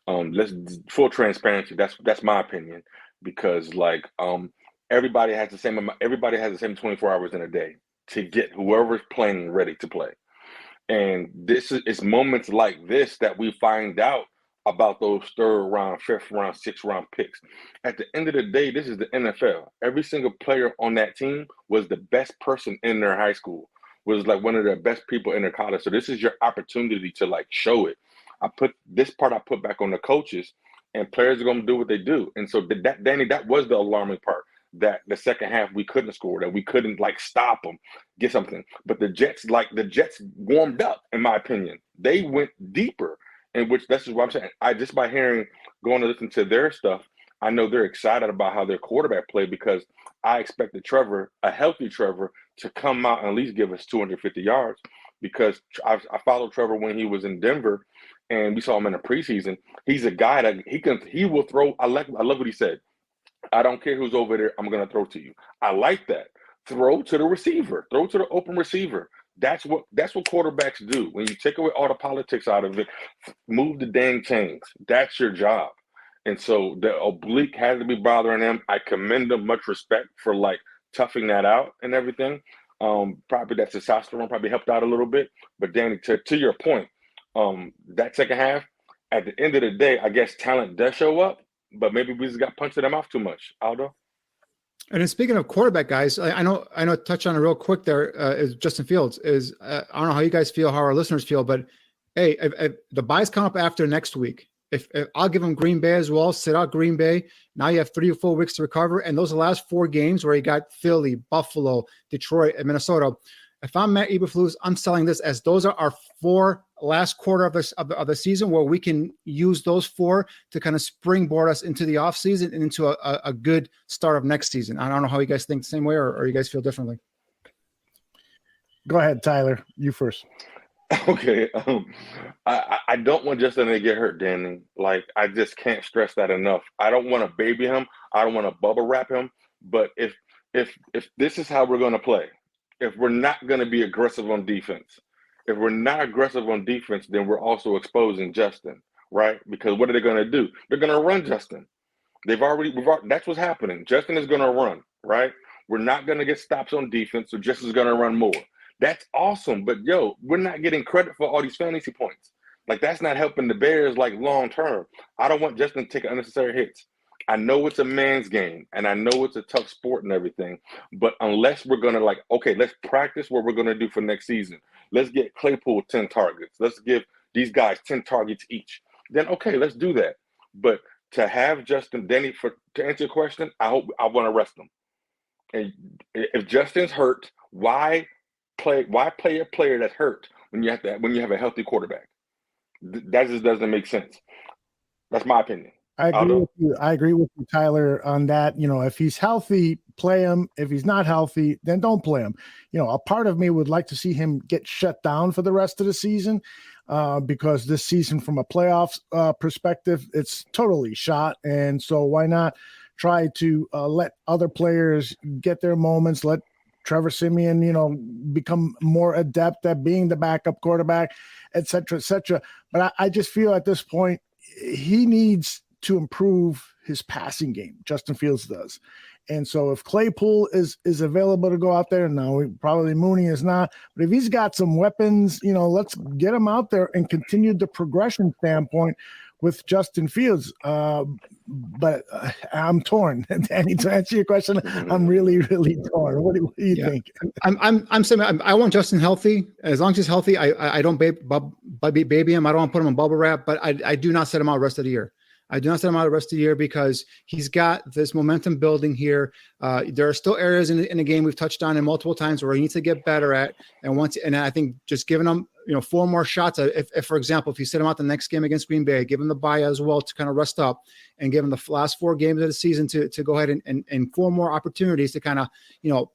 Let's full transparency. That's my opinion because everybody has the same 24 hours in a day to get whoever's playing ready to play, and it's moments like this that we find out about those 3rd round, 5th round, 6th round picks. At the end of the day, this is the NFL. Every single player on that team was the best person in their high school, was one of the best people in their college. So this is your opportunity to show it. I put back on the coaches, and players are going to do what they do. And so Danny, that was the alarming part, that the second half we couldn't score, that we couldn't stop them, get something. But the Jets warmed up, in my opinion. They went deeper. In which this is what I'm saying. Just by going to listen to their stuff, I know they're excited about how their quarterback played because I expected a healthy Trevor, to come out and at least give us 250 yards because I followed Trevor when he was in Denver, and we saw him in the preseason. He's a guy that he will throw. I love what he said. I don't care who's over there. I'm going to throw to you. I like that. Throw to the receiver. Throw to the open receiver. That's what quarterbacks do. When you take away all the politics out of it, move the dang chains. That's your job. And so the oblique had to be bothering him. I commend him, much respect for toughing that out and everything. Probably that testosterone probably helped out a little bit. But Danny, to your point, that second half, at the end of the day, I guess talent does show up, but maybe we just got punched in the mouth too much. Aldo? And then speaking of quarterback guys, I know touch on it real quick there is Justin Fields is I don't know how you guys feel, how our listeners feel, but hey, if the buys come up after next week, if I'll give him Green Bay as well, sit out Green Bay. Now you have 3 or 4 weeks to recover. And those are the last 4 games where you got Philly, Buffalo, Detroit, and Minnesota. If I'm Matt Eberflus, I'm selling this as those are our 4 last quarter of the season where we can use those 4 to kind of springboard us into the offseason and into a good start of next season. I don't know how you guys think the same way or you guys feel differently. Go ahead, Tyler. You first. Okay. I don't want Justin to get hurt, Danny. Like, I just can't stress that enough. I don't want to baby him. I don't want to bubble wrap him. But if this is how we're going to play, if we're not going to be aggressive on defense, if we're not aggressive on defense, then we're also exposing Justin, right? Because what are they going to do? They're going to run Justin. We've already that's what's happening. Justin is going to run, right? We're not going to get stops on defense, so Justin's going to run more. That's awesome, but we're not getting credit for all these fantasy points. Like, that's not helping the Bears like long term. I don't want Justin to take unnecessary hits. I know it's a man's game, and I know it's a tough sport and everything, but unless we're gonna let's practice what we're gonna do for next season. Let's get Claypool 10 targets. Let's give these guys 10 targets each. Then let's do that. But to have Justin, Danny, to answer your question, I want to rest him. And if Justin's hurt, why play a player that's hurt when you have a healthy quarterback? That just doesn't make sense. That's my opinion. I agree with you, Tyler, on that. If he's healthy, play him. If he's not healthy, then don't play him. A part of me would like to see him get shut down for the rest of the season because this season, from a playoffs perspective, it's totally shot. And so why not try to let other players get their moments, let Trevor Siemian, become more adept at being the backup quarterback, et cetera, et cetera. But I just feel at this point he needs to improve his passing game. Justin Fields does. And so if Claypool is available to go out there, no, probably Mooney is not. But if he's got some weapons, let's get him out there and continue the progression standpoint with Justin Fields. But I'm torn. Danny, to answer your question, I'm really, really torn. What do you think? I'm saying I want Justin healthy. As long as he's healthy, I don't baby him. I don't want to put him in bubble wrap, but I do not set him out the rest of the year. I do not set him out the rest of the year because he's got this momentum building here. There are still areas in the game we've touched on it multiple times where he needs to get better at. And I think just giving him 4 more shots. If for example, if you set him out the next game against Green Bay, give him the bye as well to kind of rest up and give him the last 4 games of the season to go ahead and 4 more opportunities to kind of,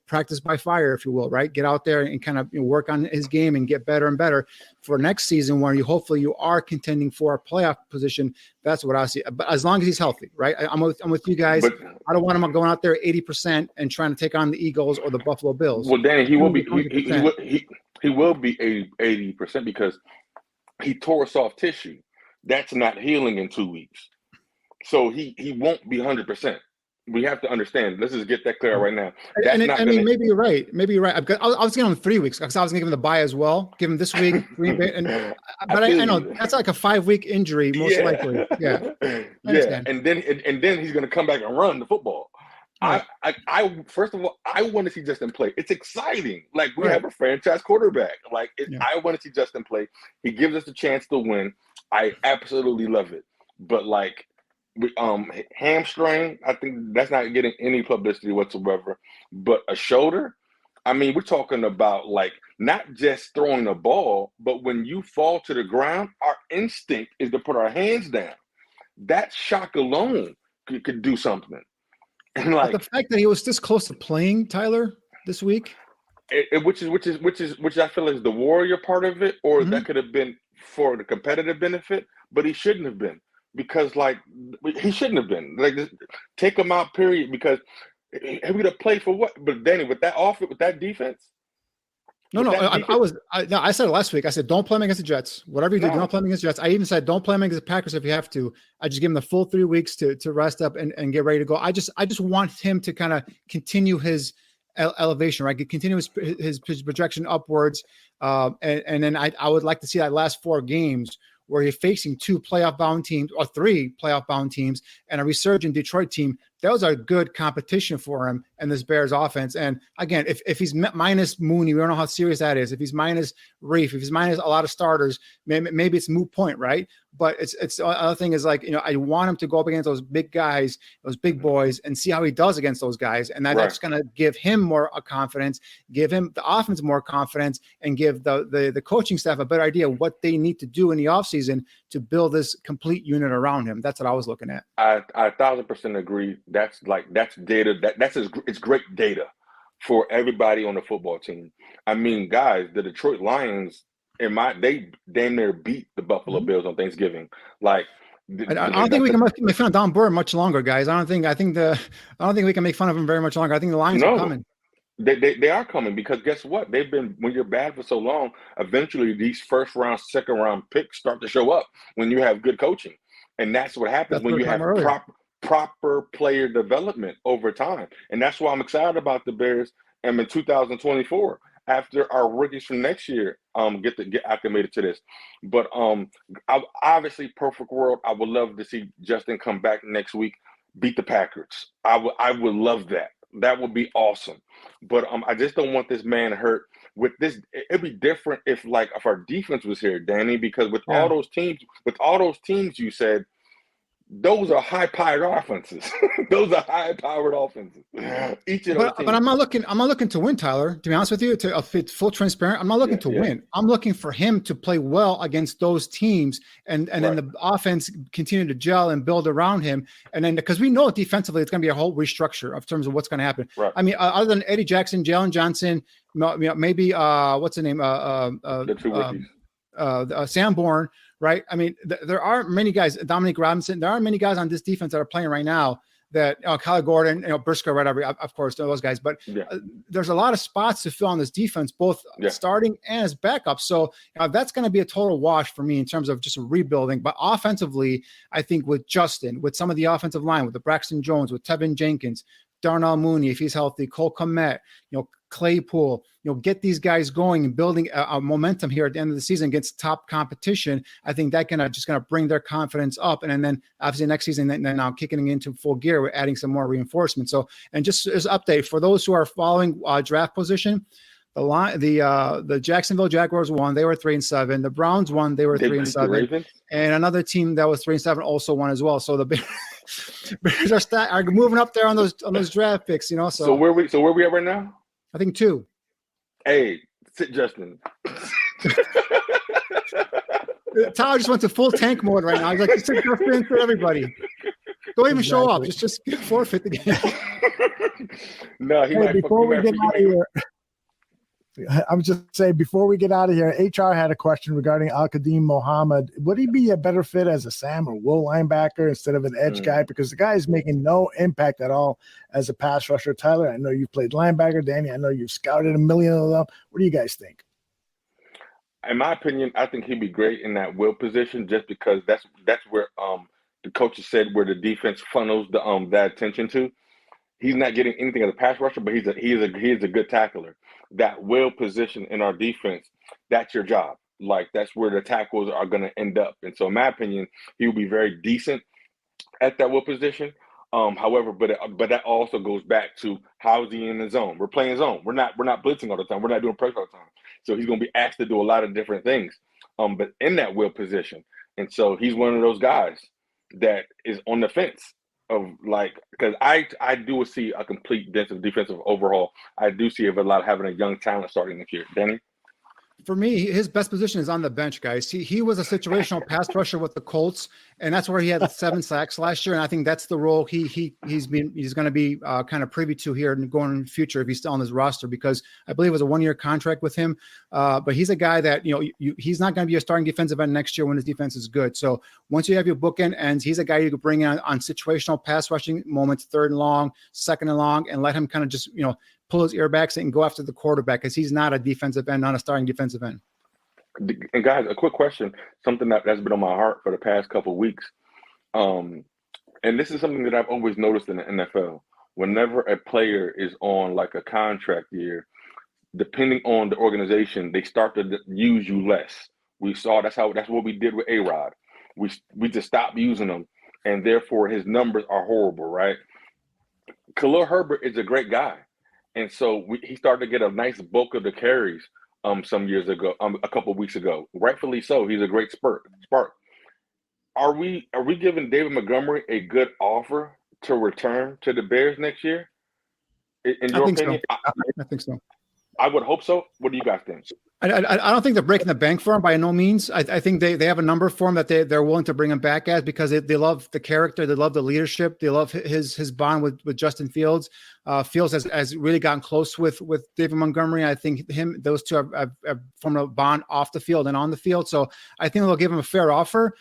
practice by fire, if you will, right? Get out there and kind of work on his game and get better and better for next season where hopefully you are contending for a playoff position. That's what I see. But as long as he's healthy, right? I'm with you guys. But I don't want him going out there 80% and trying to take on the Eagles or the Buffalo Bills. Well, Danny, he will be he will be 80% because he tore soft tissue. That's not healing in 2 weeks. So he won't be 100%. We have to understand. Let's just get that clear right now. Maybe you're right. I was giving him 3 weeks because I was going to give him the bye as well. Give him this week, Green Bay, but I know that's like a 5-week injury, most likely. Yeah. And then he's going to come back and run the football. Right. I first of all, I want to see Justin play. It's exciting. Like, we have a franchise quarterback. Like, I want to see Justin play. He gives us a chance to win. I absolutely love it. But like, hamstring, I think that's not getting any publicity whatsoever. But a shoulder, we're talking about like not just throwing the ball, but when you fall to the ground, our instinct is to put our hands down. That shock alone could do something. And like, but the fact that he was this close to playing, Tyler, this week, which I feel is the warrior part of it, or that could have been for the competitive benefit, but he shouldn't have been. Because he shouldn't have been. Like, just take him out, period. Because he would have played for what? But Danny, with that defense. I said it last week. I said don't play him against the Jets. Whatever you do, don't play him against the Jets. I even said don't play him against the Packers if you have to. I just give him the full 3 weeks to rest up and get ready to go. I just want him to kind of continue his elevation, right? Continue his projection upwards. And then I would like to see that last 4 games where you're facing 2 playoff-bound teams or 3 playoff-bound teams and a resurgent Detroit team. Those are good competition for him and this Bears offense. And again, if he's minus Mooney, we don't know how serious that is. If he's minus Reef, if he's minus a lot of starters, maybe it's a moot point, right? But it's the other thing is like, I want him to go up against those big guys, those big boys, and see how he does against those guys. And that's going to give him more confidence, give him the offense more confidence, and give the coaching staff a better idea of what they need to do in the offseason to build this complete unit around him. That's what I was looking at. I 1,000% agree. That's data. It's great data for everybody on the football team. I mean, guys, the Detroit Lions, they damn near beat the Buffalo Bills on Thanksgiving. Like, I don't think we can make fun of Don Burr much longer, guys. I don't think we can make fun of him very much longer. I think the Lions are coming. They are coming because guess what? They've been, when you're bad for so long, eventually these first round, second round picks start to show up when you have good coaching. And that's what happens when you have proper player development over time. And that's why I'm excited about the Bears and in 2024, after our rookies from next year get acclimated to this. But obviously, perfect world, I would love to see Justin come back next week, beat the Packers. I would love that. That would be awesome. But I just don't want this man hurt. With this, it'd be different if our defense was here, Danny, because with all those teams you said, those are high-powered offenses. Those are high-powered offenses. Each of those teams. But I'm not looking to win, Tyler. To be honest with you, to full transparent, I'm not looking to win. I'm looking for him to play well against those teams, and then the offense continue to gel and build around him. And then because we know defensively, it's going to be a whole restructure in terms of what's going to happen. Right. I mean, other than Eddie Jackson, Jalen Johnson, maybe what's the name? The 2 rookies. Sanborn. Right. I mean, there are many guys, Dominic Robinson, there are many guys on this defense that are playing right now that, Kyle Gordon, Briscoe, whatever, of course, those guys, but there's a lot of spots to fill on this defense, both starting and as backup. So that's going to be a total wash for me in terms of just rebuilding. But offensively, I think with Justin, with some of the offensive line, with the Braxton Jones, with Tevin Jenkins, Darnell Mooney, if he's healthy, Cole Kmet, Claypool, get these guys going and building a momentum here at the end of the season against top competition. I think that just going to bring their confidence up. And then obviously next season, then now kicking into full gear, we're adding some more reinforcements. So, and just as an update for those who are following draft position, the Jacksonville Jaguars won. They were 3-7. The Browns won. They were 3-7. And another team that was 3-7 also won as well. So the Bears are moving up there on those draft picks. So where we at right now? I think 2. Hey, sit Justin. Tyler just went to full tank mode right now. He's like, it's a good thing for everybody. Don't even show up. Just forfeit the game. No, before we get out of here, I'm just saying, before we get out of here, HR had a question regarding Al-Qadim Mohammed. Would he be a better fit as a Sam or Will linebacker instead of an edge guy? Because the guy is making no impact at all as a pass rusher. Tyler, I know you've played linebacker. Danny, I know you've scouted a million of them. What do you guys think? In my opinion, I think he'd be great in that Will position just because that's where the coaches said where the defense funnels that attention to. He's not getting anything as a pass rusher, but he is a good tackler. That Will position in our defense, that's your job. That's where the tackles are going to end up. And so, in my opinion, he will be very decent at that Will position. However, but that also goes back to how is he in the zone? We're playing zone. We're not blitzing all the time. We're not doing pressure all the time. So he's going to be asked to do a lot of different things. But in that Will position, and so he's one of those guys that is on the fence. Because I do see a complete defensive overhaul. I do see a lot having a young talent starting this year. Danny? For me, his best position is on the bench, guys. He was a situational pass rusher with the Colts, and that's where he had 7 sacks last year. And I think that's the role he's going to be kind of privy to here and going in the future if he's still on his roster, because I believe it was a 1-year contract with him. But he's a guy that he's not going to be a starting defensive end next year when his defense is good. So once you have your bookend ends, he's a guy you could bring in on situational pass rushing moments, 3rd and long, 2nd and long, and let him kind of just pull his earbacks and go after the quarterback, because he's not a defensive end, not a starting defensive end. And guys, a quick question, something that's been on my heart for the past couple of weeks. And this is something that I've always noticed in the NFL. whenever a player is on like a contract year, depending on the organization, they start to use you less. We saw that's what we did with A-Rod. We just stopped using him, and therefore his numbers are horrible, right? Khalil Herbert is a great guy, and so he started to get a nice bulk of the carries some years ago, a couple of weeks ago. Rightfully so. He's a great spark. Are we giving David Montgomery a good offer to return to the Bears next year? In your opinion? So. I think so. I would hope so. What do you guys think? I don't think they're breaking the bank for him by no means. I think they have a number for him that they're willing to bring him back as, because they love the character, they love the leadership, they love his bond with Justin Fields. Fields has really gotten close with David Montgomery. I think those two have formed a bond off the field and on the field. So I think they'll give him a fair offer.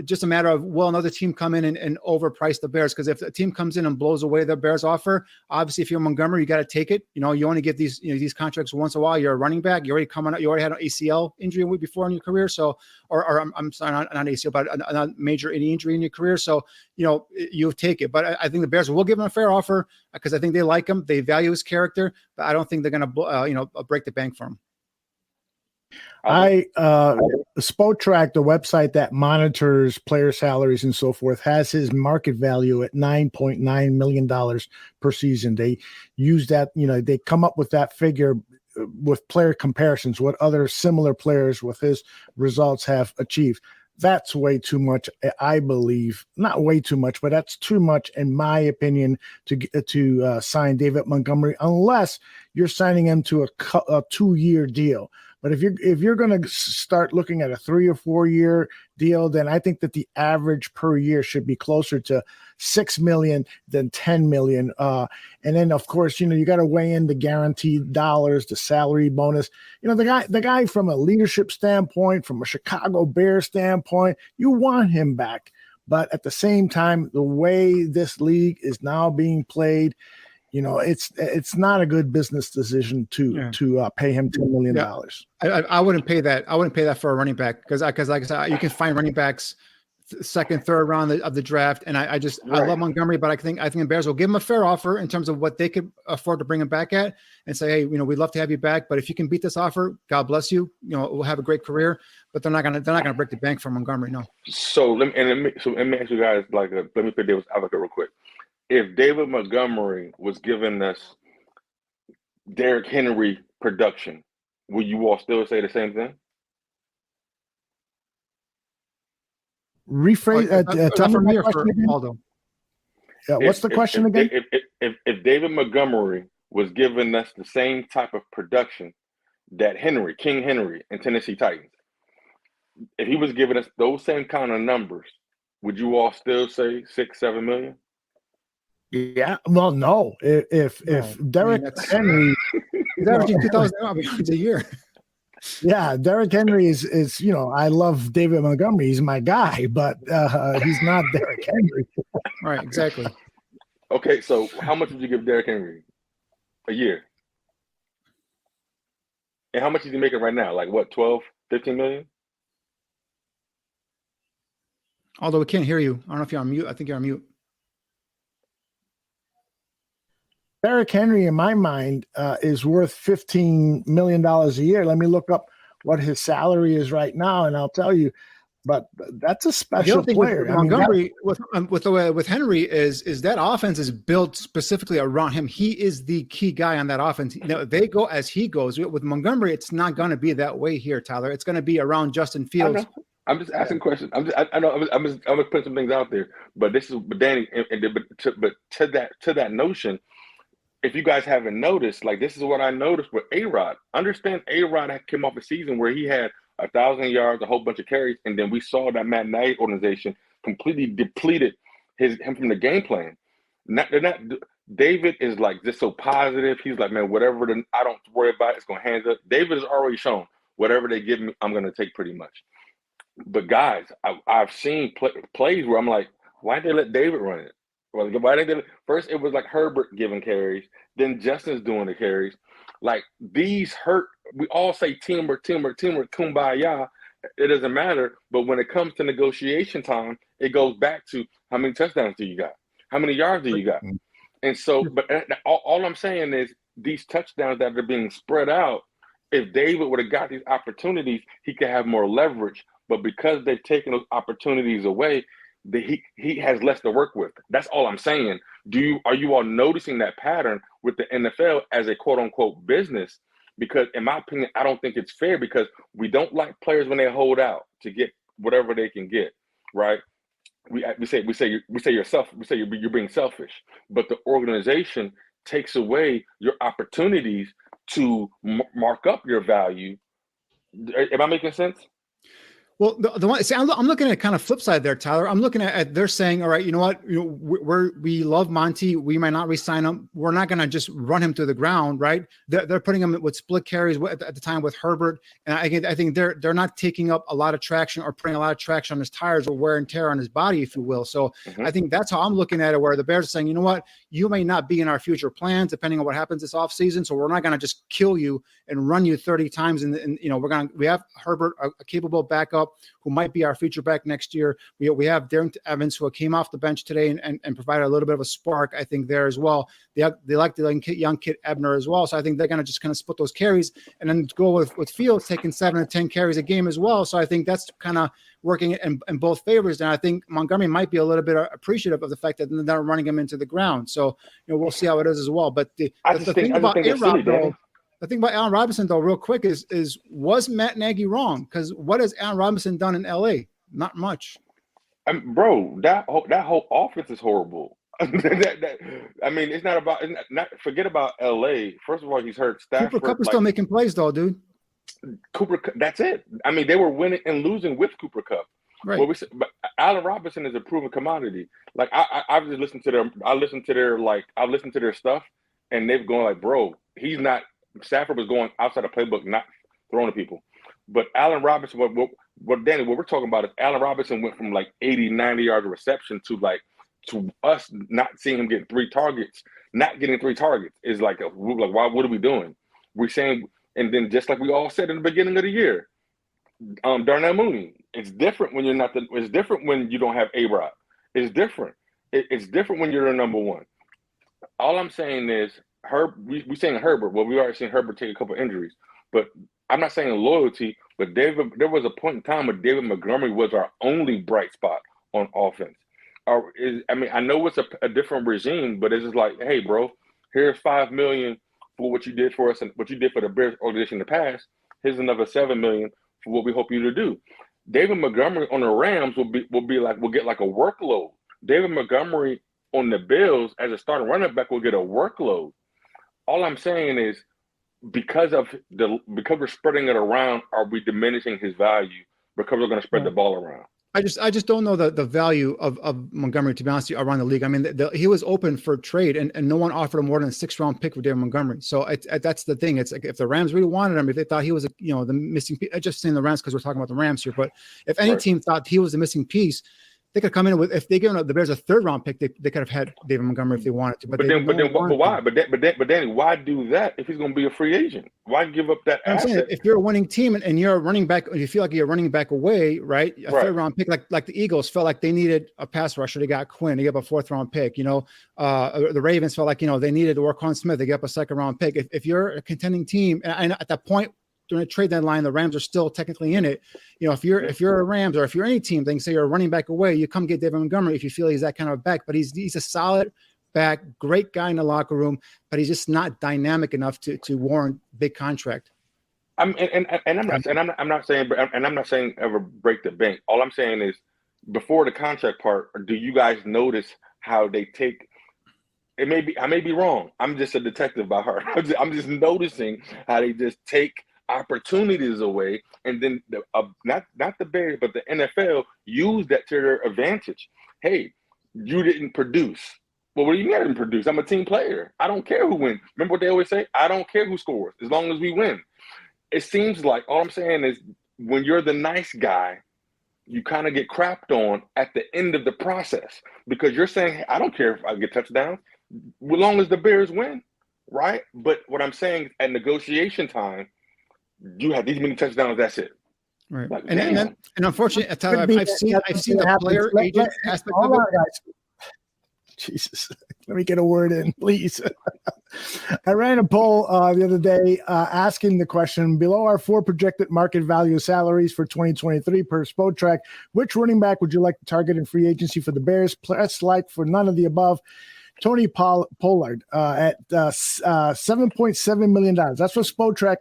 Just a matter of, will another team come in and overprice the Bears? Because if a team comes in and blows away the Bears offer, obviously if you're Montgomery, you got to take it. You only get these contracts once in a while. You're a running back. You already had an ACL injury before in your career. So, or I'm sorry, not ACL, but a major injury in your career. So, you take it. But I think the Bears will give him a fair offer because I think they like him. They value his character, but I don't think they're going to, break the bank for him. Spotrac, the website that monitors player salaries and so forth, has his market value at $9.9 million per season. They use that, they come up with that figure with player comparisons, what other similar players with his results have achieved. That's way too much, I believe. Not way too much, but that's too much, in my opinion, to sign David Montgomery, unless you're signing him to a 2-year deal. But if you're going to start looking at a 3 or 4 year deal, then I think that the average per year should be closer to $6 million than $10 million. And then of course, you got to weigh in the guaranteed dollars, the salary bonus. The guy from a leadership standpoint, from a Chicago Bears standpoint, you want him back. But at the same time, the way this league is now being played, it's not a good business decision to pay him $10 million. I wouldn't pay that. I wouldn't pay that for a running back because like I said, you can find running backs second, third round of the draft. And I love Montgomery, but I think the Bears will give him a fair offer in terms of what they could afford to bring him back at, and say, hey, we'd love to have you back, but if you can beat this offer, God bless you. We'll have a great career. But they're not gonna break the bank for Montgomery. No. So let me ask you guys let me put David's advocate real quick. If David Montgomery was giving us Derrick Henry production, will you all still say the same thing? Rephrase. Tell me the question again. Aldo. Yeah, what's the question again? If David Montgomery was giving us the same type of production that King Henry and Tennessee Titans, if he was giving us those same kind of numbers, would you all still say $6-7 million? Yeah, well, no. If Derrick Henry is averaging 2,000 a year. Yeah, Derrick Henry is I love David Montgomery. He's my guy, but he's not Derrick Henry. Right, exactly. Okay, so how much would you give Derrick Henry a year? And how much is he making right now? Like what, 12, 15 million? Although we can't hear you. I don't know if you're on mute. I think you're on mute. Derrick Henry, in my mind, is worth $15 million a year. Let me look up what his salary is right now, and I'll tell you. But that's a special player. With Montgomery, with Henry, is that offense is built specifically around him. He is the key guy on that offense. They go as he goes. With Montgomery, it's not going to be that way here, Tyler. It's going to be around Justin Fields. I'm just asking questions. I'm gonna put some things out there. But Danny, but to that notion. If you guys haven't noticed, this is what I noticed with A-Rod. Understand A-Rod came off a season where he had 1,000 yards, a whole bunch of carries, and then we saw that Matt Knight organization completely depleted him from the game plan. David is just so positive. He's like, man, whatever I don't worry about, it's going to hands up. David has already shown whatever they give me, I'm going to take pretty much. But guys, I've seen plays where I'm like, why did they let David run it? First, it was Herbert giving carries, then Justin's doing the carries. These hurt. We all say teamwork, kumbaya. It doesn't matter. But when it comes to negotiation time, it goes back to how many touchdowns do you got? How many yards do you got? And so, but all I'm saying is these touchdowns that are being spread out, if David would have got these opportunities, he could have more leverage. But because they've taken those opportunities away, he has less to work with. That's all I'm saying. Are you all noticing that pattern with the NFL as a quote unquote business? Because in my opinion, I don't think it's fair, because we don't like players when they hold out to get whatever they can get, right? We say you're being selfish, but the organization takes away your opportunities to mark up your value. Am I making sense? Well, the one, see, I'm looking at kind of flip side there, Tyler. I'm looking at they're saying, all right, you know what, we love Monty. We might not re-sign him. We're not going to just run him to the ground, right? They're putting him with split carries at the time with Herbert, and I think they're not taking up a lot of traction or putting a lot of traction on his tires or wear and tear on his body, if you will. So I think that's how I'm looking at it. Where the Bears are saying, you know what, you may not be in our future plans depending on what happens this offseason, so we're not going to just kill you and run you 30 times. And you know, we have Herbert, a capable backup who might be our feature back next year. We have Darren Evans, who came off the bench today and provided a little bit of a spark, I think, there as well. They like the young kid Ebner as well. So I think they're going to just kind of split those carries and then go with Fields taking 7 to 10 carries a game as well. So I think that's kind of working in both favors. And I think Montgomery might be a little bit appreciative of the fact that they're not running him into the ground. So, you know, we'll see how it is as well. But the thing about A-Rob, though, the thing about Allen Robinson, though, real quick, is was Matt Nagy wrong? Because what has Allen Robinson done in L.A.? Not much. Bro, that whole offense is horrible. I mean, it's not forget about L.A. First of all, he's hurt. Stafford, Cooper Kupp is still making plays, though, dude. That's it. I mean, they were winning and losing with Cooper Kupp. Right. But Allen Robinson is a proven commodity. Like I've just listened to their stuff, and they've gone like, bro, he's not. Stafford was going outside the playbook, not throwing to people. But Allen Robinson, Danny, what we're talking about is Allen Robinson went from like 80, 90 yards of reception to us not seeing him get 3 targets. Not getting 3 targets is like why? What are we doing? We're saying, and then just like we all said in the beginning of the year, Darnell Mooney. It's different when you're not. It's different when you don't have A-Rod. It's different. It's different when you're the number one. All I'm saying is. We saying Herbert. Well, we already seen Herbert take a couple injuries, but I'm not saying loyalty. But there was a point in time where David Montgomery was our only bright spot on offense. I know it's a different regime, but it's just like, hey, bro, here's $5 million for what you did for us and what you did for the Bears organization in the past. Here's another $7 million for what we hope you to do. David Montgomery on the Rams will get like a workload. David Montgomery on the Bills as a starting running back will get a workload. All I'm saying is because we're spreading it around, are we diminishing his value because we're going to spread the ball around? I just don't know the value of Montgomery, to be honest, around the league. I mean, he was open for trade, and no one offered him more than a 6th-round pick for David Montgomery. So that's the thing. It's like if the Rams really wanted him, if they thought he was the missing piece, just saying the Rams because we're talking about the Rams here, but if any team thought he was the missing piece, they could come in with, if they give the Bears a 3rd-round pick, they could have had David Montgomery if they wanted to. But why? But Danny, why do that if he's going to be a free agent? Why give up that asset? Saying, if you're a winning team and you're a running back, and you feel like you're running back away, right? A 3rd-round pick, like the Eagles felt like they needed a pass rusher. They got Quinn. They got a 4th-round pick. The Ravens felt like they needed to work on Smith. They got a 2nd-round pick. If you're a contending team, and at that point, during the trade deadline, the Rams are still technically in it. If you're a Rams or if you're any team, they can say you're a running back away. You come get David Montgomery if you feel he's that kind of back. But he's a solid back, great guy in the locker room, but he's just not dynamic enough to warrant big contract. I'm not saying ever break the bank. All I'm saying is before the contract part, do you guys notice how they take? I may be wrong. I'm just a detective by heart. I'm just noticing how they just take opportunities away, and then not the Bears, but the NFL use that to their advantage. Hey, you didn't produce. Well, what do you mean I didn't produce? I'm a team player. I don't care who wins. Remember what they always say? I don't care who scores as long as we win. It seems like all I'm saying is when you're the nice guy, you kind of get crapped on at the end of the process because you're saying, hey, I don't care if I get touchdowns as long as the Bears win, right? But what I'm saying at negotiation time, you have these many touchdowns. That's it. Right. Like, and unfortunately, I've seen the player agent aspect of it. Jesus, let me get a word in, please. I ran a poll the other day asking the question, below our 4 projected market value salaries for 2023 per Spotrac, which running back would you like to target in free agency for the Bears? Press like for none of the above. Tony Pollard at $7.7 million. That's what Spotrac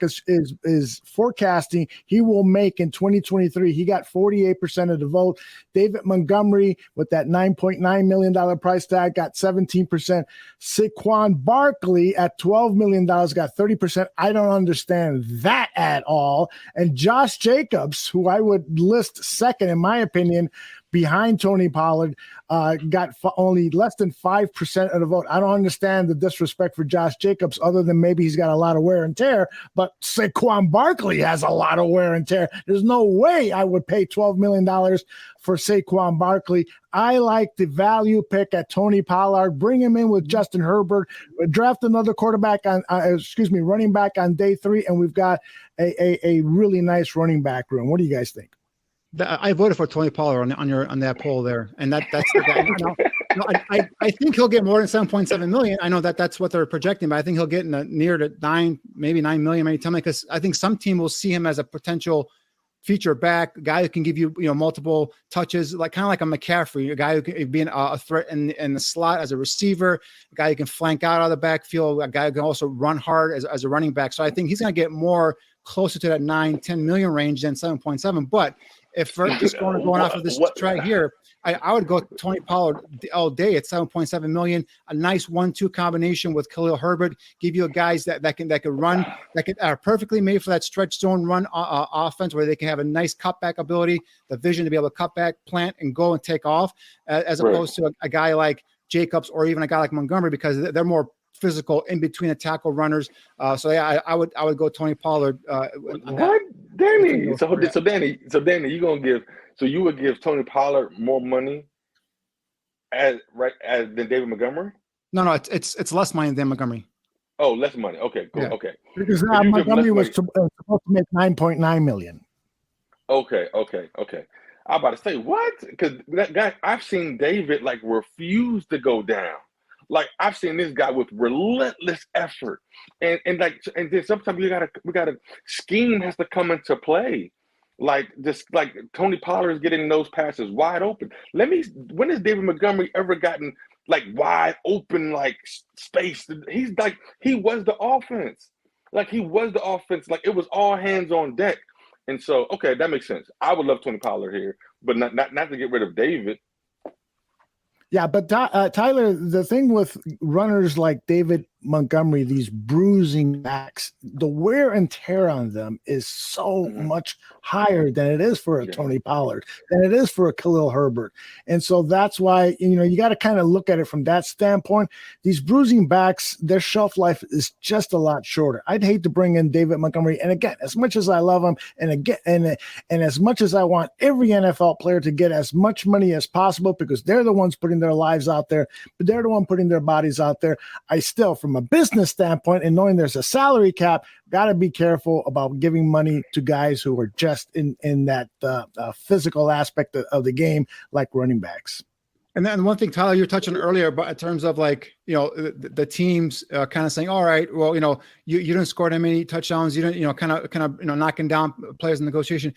is forecasting he will make in 2023. He got 48% of the vote. David Montgomery with that $9.9 million price tag got 17%. Saquon Barkley at $12 million got 30%. I don't understand that at all. And Josh Jacobs, who I would list second, in my opinion, behind Tony Pollard, got only less than 5% of the vote. I don't understand the disrespect for Josh Jacobs, other than maybe he's got a lot of wear and tear, but Saquon Barkley has a lot of wear and tear. There's no way I would pay $12 million for Saquon Barkley. I like the value pick at Tony Pollard. Bring him in with Justin Herbert. Draft another running back on day 3, and we've got a really nice running back room. What do you guys think? I voted for Tony Pollard on that poll there, and that's the guy. I think he'll get more than 7.7 million. I know that's what they're projecting, but I think he'll get near to 9, maybe 9 million maybe time, because I think some team will see him as a potential feature back, a guy who can give you multiple touches, like kind of like a McCaffrey, a guy who can be a threat in the slot as a receiver, a guy who can flank out of the backfield, a guy who can also run hard as a running back. So I think he's going to get more closer to that 9-10 million range than 7.7. But if we're just going off of this right here, I would go Tony Pollard all day at 7.7 million. A nice 1-2 combination with Khalil Herbert, give you guys that can run, that are perfectly made for that stretch zone run offense, where they can have a nice cutback ability, the vision to be able to cut back, plant, and go and take off, as opposed to a guy like Jacobs or even a guy like Montgomery, because they're more physical in between the tackle runners. So yeah, I would go Tony Pollard. What, Danny? So Danny, you would give Tony Pollard more money than David Montgomery? No, it's less money than Montgomery. Oh, less money. Okay, cool. Yeah. Okay. Because Montgomery was supposed to make 9.9 million. Okay. I'm about to say what? Because that guy, I've seen David refuse to go down. I've seen this guy with relentless effort, and then sometimes we gotta scheme has to come into play. Tony Pollard is getting those passes wide open. When has David Montgomery ever gotten wide open space? He was the offense. It was all hands on deck. And so, okay, that makes sense. I would love Tony Pollard here, but not to get rid of David. Yeah, but Tyler, the thing with runners like David Montgomery, these bruising backs, the wear and tear on them is so much higher than it is for a Tony Pollard, than it is for a Khalil Herbert. And so that's why, you got to kind of look at it from that standpoint. These bruising backs, their shelf life is just a lot shorter. I'd hate to bring in David Montgomery. And again, as much as I love him, and as much as I want every NFL player to get as much money as possible, because they're the ones putting their lives out there, but they're the one putting their bodies out there, I still, from a business standpoint and knowing there's a salary cap, got to be careful about giving money to guys who are just in that physical aspect of the game, like running backs. And then one thing, Tyler, you were touching earlier, but in terms of the teams kind of saying, all right, well, you didn't score that many touchdowns, you didn't, kind of knocking down players in negotiation.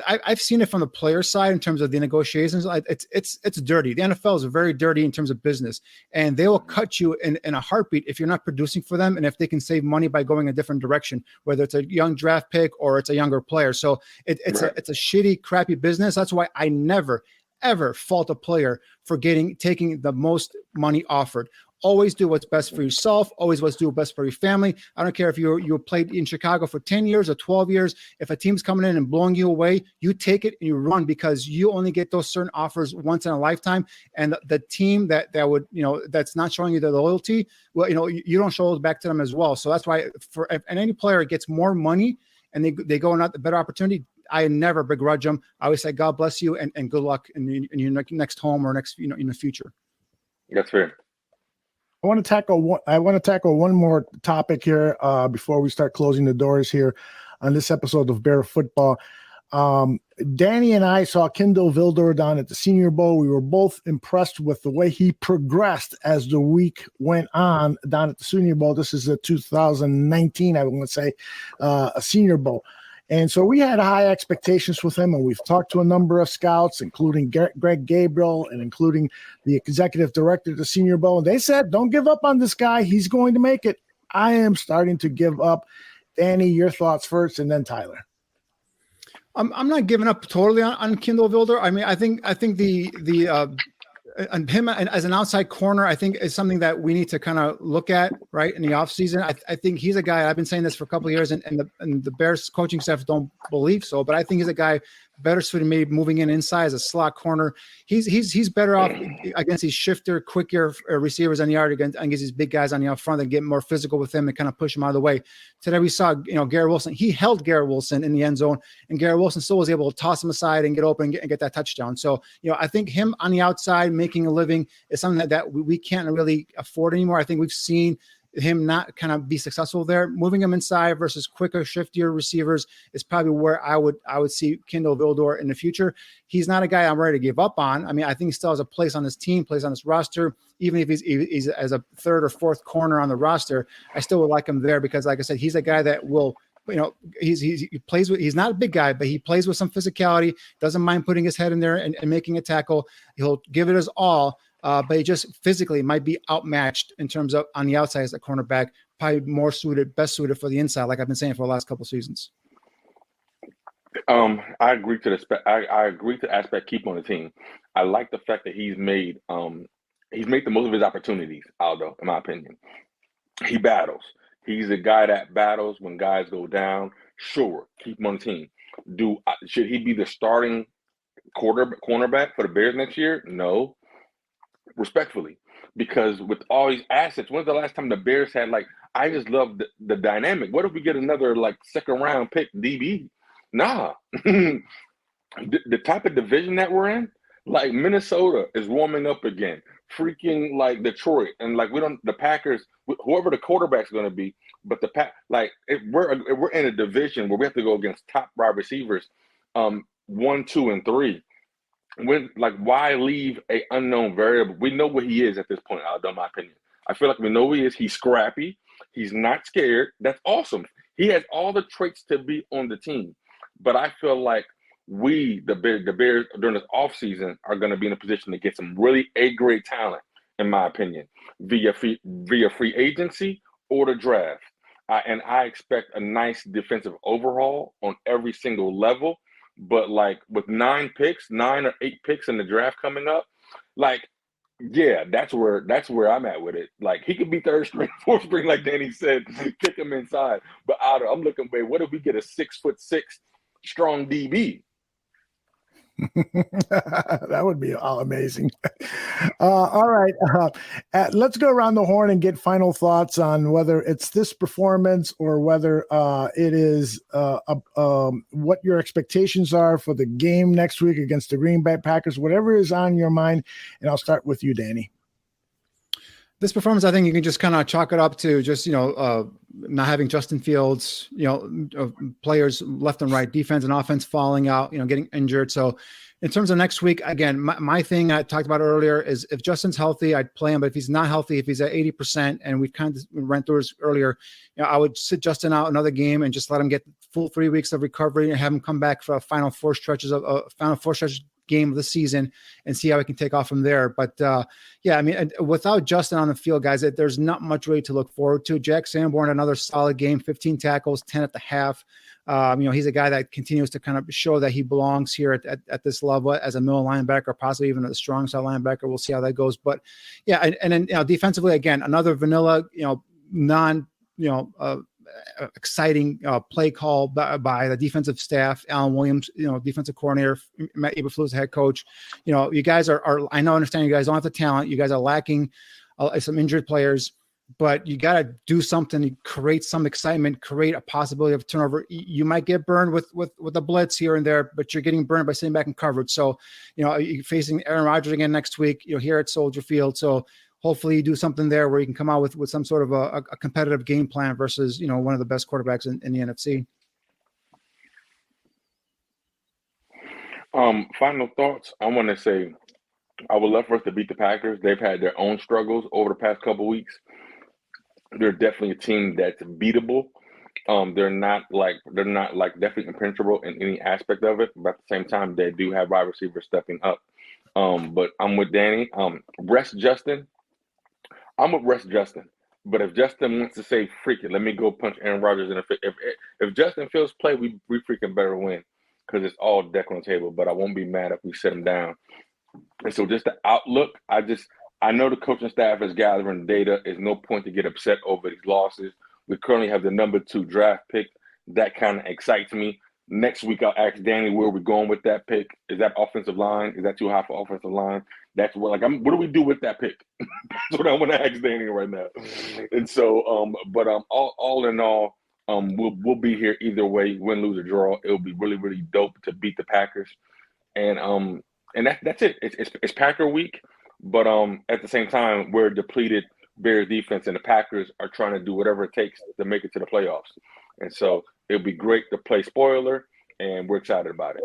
I've seen it from the player side in terms of the negotiations. It's dirty. The NFL is very dirty in terms of business, and they will cut you in a heartbeat if you're not producing for them, and if they can save money by going a different direction, whether it's a young draft pick or it's a younger player. So it's a shitty, crappy business. That's why I never ever fault a player for taking the most money offered. Always do what's best for yourself. Always what's best for your family. I don't care if you played in Chicago for 10 years or 12 years. If a team's coming in and blowing you away, you take it and you run, because you only get those certain offers once in a lifetime. And the team that would, that's not showing you the loyalty, well, you don't show it back to them as well. So that's why if any player gets more money and they go on a better opportunity, I never begrudge them. I always say, God bless you and good luck in your next home or next, in the future. That's fair. I want to tackle one more topic here before we start closing the doors here on this episode of Bear Football. Danny and I saw Kindle Vildor down at the Senior Bowl. We were both impressed with the way he progressed as the week went on down at the Senior Bowl. This is a 2019, I want to say, a Senior Bowl. And so we had high expectations with him, and we've talked to a number of scouts, including Greg Gabriel and including the executive director of the Senior Bowl. And they said, don't give up on this guy. He's going to make it. I am starting to give up. Danny, your thoughts first, and then Tyler. I'm not giving up totally on Kindle Vildor. I mean, I think the and him as an outside corner, I think is something that we need to kind of look at right in the offseason. I think he's a guy, I've been saying this for a couple of years, and the Bears coaching staff don't believe so, but I think he's a guy better suited maybe moving inside as a slot corner. He's better off against these shifter, quicker receivers on the yard against these big guys on the out front and get more physical with him and kind of push him out of the way. Today we saw, Garrett Wilson. He held Garrett Wilson in the end zone, and Garrett Wilson still was able to toss him aside and get open and get that touchdown. So, I think him on the outside making a living is something that we can't really afford anymore. I think we've seen him not kind of be successful there. Moving him inside versus quicker, shiftier receivers is probably where I would see Kindle Vildor in the future. He's not a guy I'm ready to give up on. I mean, I think he still has a place on this team, plays on this roster. Even if he's as a third or fourth corner on the roster, I still would like him there because, like I said, he's a guy that will, he plays with, he's not a big guy, but he plays with some physicality, doesn't mind putting his head in there and making a tackle. He'll give it his all. But he just physically might be outmatched in terms of on the outside as a cornerback, probably best suited for the inside, like I've been saying for the last couple of seasons. I agree to I agree to the aspect keep on the team. I like the fact that he's made the most of his opportunities, Aldo, in my opinion. He battles. He's a guy that battles when guys go down. Sure, keep him on the team. Should he be the starting cornerback for the Bears next year? No. Respectfully, because with all these assets, when's the last time the Bears had I just love the dynamic. What if we get another second round pick DB? Nah. the type of division that we're in, Minnesota is warming up again. Freaking Detroit and the Packers, whoever the quarterback's going to be, but we're in a division where we have to go against top wide receivers, 1, 2, and 3. Why leave a unknown variable? We know what he is at this point, Aldo, in my opinion. I feel like we know who he is. He's scrappy. He's not scared. That's awesome. He has all the traits to be on the team. But I feel like the Bears, during this offseason, are going to be in a position to get some really A-grade talent, in my opinion, via free agency or the draft. And I expect a nice defensive overhaul on every single level. But with 9 or 8 picks in the draft coming up, that's where I'm at with it. He could be third string, fourth string, like Danny said, kick him inside. But I'm looking, babe, what if we get a 6'6" strong DB? That would be all amazing. All right. Let's go around the horn and get final thoughts on whether it's this performance or whether it is what your expectations are for the game next week against the Green Bay Packers, whatever is on your mind. And I'll start with you, Danny. This performance, I think you can just kind of chalk it up to just, not having Justin Fields, players left and right, defense and offense falling out, getting injured. So in terms of next week, again, my thing I talked about earlier is if Justin's healthy, I'd play him. But if he's not healthy, if he's at 80%, and we've kind of ran through this earlier, I would sit Justin out another game and just let him get full 3 weeks of recovery and have him come back for a final four stretches game of the season and see how we can take off from there. But without Justin on the field, guys, there's not much really to look forward to. Jack Sanborn, another solid game, 15 tackles, 10 at the half. He's a guy that continues to kind of show that he belongs here at this level as a middle linebacker, possibly even a strong side linebacker. We'll see how that goes. But and then defensively, again, another vanilla, exciting play call by the defensive staff. Alan Williams, defensive coordinator, Matt Eberflus, head coach. You guys are I understand you guys don't have the talent. You guys are lacking some injured players, but you got to do something to create some excitement, create a possibility of turnover. You might get burned with a blitz here and there, but you're getting burned by sitting back in coverage. So, you're facing Aaron Rodgers again next week, here at Soldier Field. So hopefully you do something there where you can come out with some sort of a competitive game plan versus, one of the best quarterbacks in the NFC. Final thoughts. I want to say I would love for us to beat the Packers. They've had their own struggles over the past couple weeks. They're definitely a team that's beatable. They're not like definitely impenetrable in any aspect of it, but at the same time, they do have wide receivers stepping up. But I'm with Danny. Rest Justin. I'm with rest Justin. But if Justin wants to say, "Freak it, let me go punch Aaron Rodgers," and if Justin Fields play, we freaking better win because it's all deck on the table. But I won't be mad if we sit him down. And so, just the outlook, I know the coaching staff is gathering data. There's no point to get upset over these losses. We currently have the number 2 draft pick. That kind of excites me. Next week, I'll ask Danny where we're going with that pick. Is that offensive line? Is that too high for offensive line? That's what what do we do with that pick? That's what I want to ask Danny right now. And so, all in all, we'll be here either way, win, lose, or draw. It'll be really, really dope to beat the Packers. And that's it. It's Packer week, but at the same time, we're a depleted Bears defense, and the Packers are trying to do whatever it takes to make it to the playoffs. And so it'll be great to play spoiler, and we're excited about it.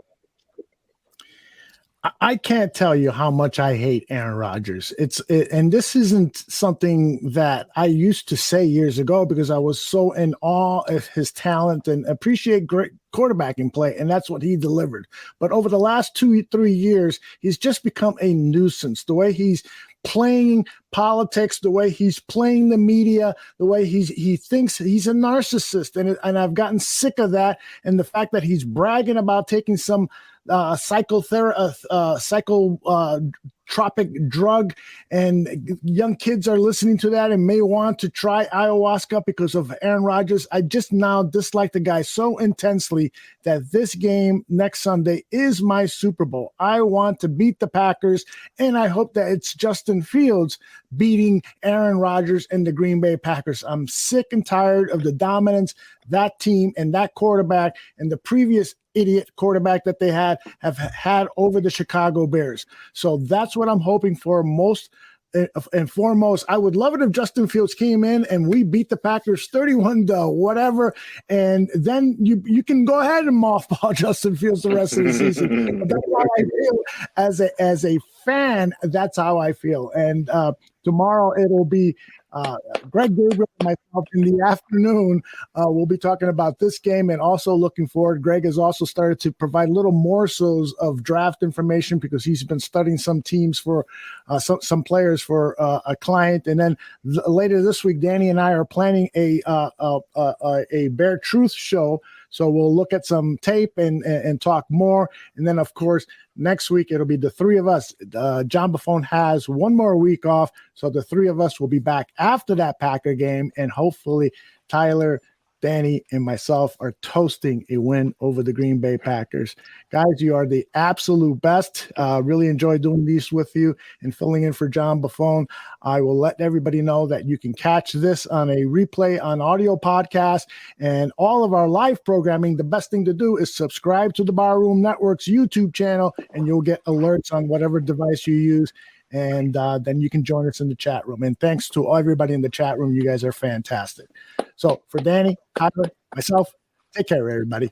I can't tell you how much I hate Aaron Rodgers. And this isn't something that I used to say years ago because I was so in awe of his talent and appreciate great quarterbacking play, and that's what he delivered. But over the last 2-3 years, he's just become a nuisance. The way he's playing politics, the way he's playing the media, the way he thinks he's a narcissist, and I've gotten sick of that. And the fact that he's bragging about taking some psychotropic drug, and young kids are listening to that and may want to try ayahuasca because of Aaron Rodgers. I just now dislike the guy so intensely that this game next Sunday is my Super Bowl. I want to beat the Packers, and I hope that it's Justin Fields beating Aaron Rodgers and the Green Bay Packers. I'm sick and tired of the dominance that team and that quarterback and the previous idiot quarterback that they have had over the Chicago Bears. So that's what I'm hoping for most and foremost. I would love it if Justin Fields came in and we beat the Packers 31-whatever, and then you can go ahead and mothball Justin Fields the rest of the season. But that's how I feel as a fan. That's how I feel. And tomorrow it'll be Greg Gabriel and myself in the afternoon. We'll be talking about this game and also looking forward. Greg has also started to provide little morsels of draft information because he's been studying some teams for some players for a client. And then later this week, Danny and I are planning a Bear Truth show. So we'll look at some tape and talk more. And then, of course, next week, it'll be the three of us. John Buffone has one more week off, so the three of us will be back after that Packer game, and hopefully Tyler, Danny, and myself are toasting a win over the Green Bay Packers. Guys, you are the absolute best. Really enjoy doing these with you and filling in for John Buffone. I will let everybody know that you can catch this on a replay on audio podcast and all of our live programming. The best thing to do is subscribe to the Barroom Network's YouTube channel, and you'll get alerts on whatever device you use. And then you can join us in the chat room. And thanks to everybody in the chat room. You guys are fantastic. So for Danny, Tyler, myself, take care, everybody.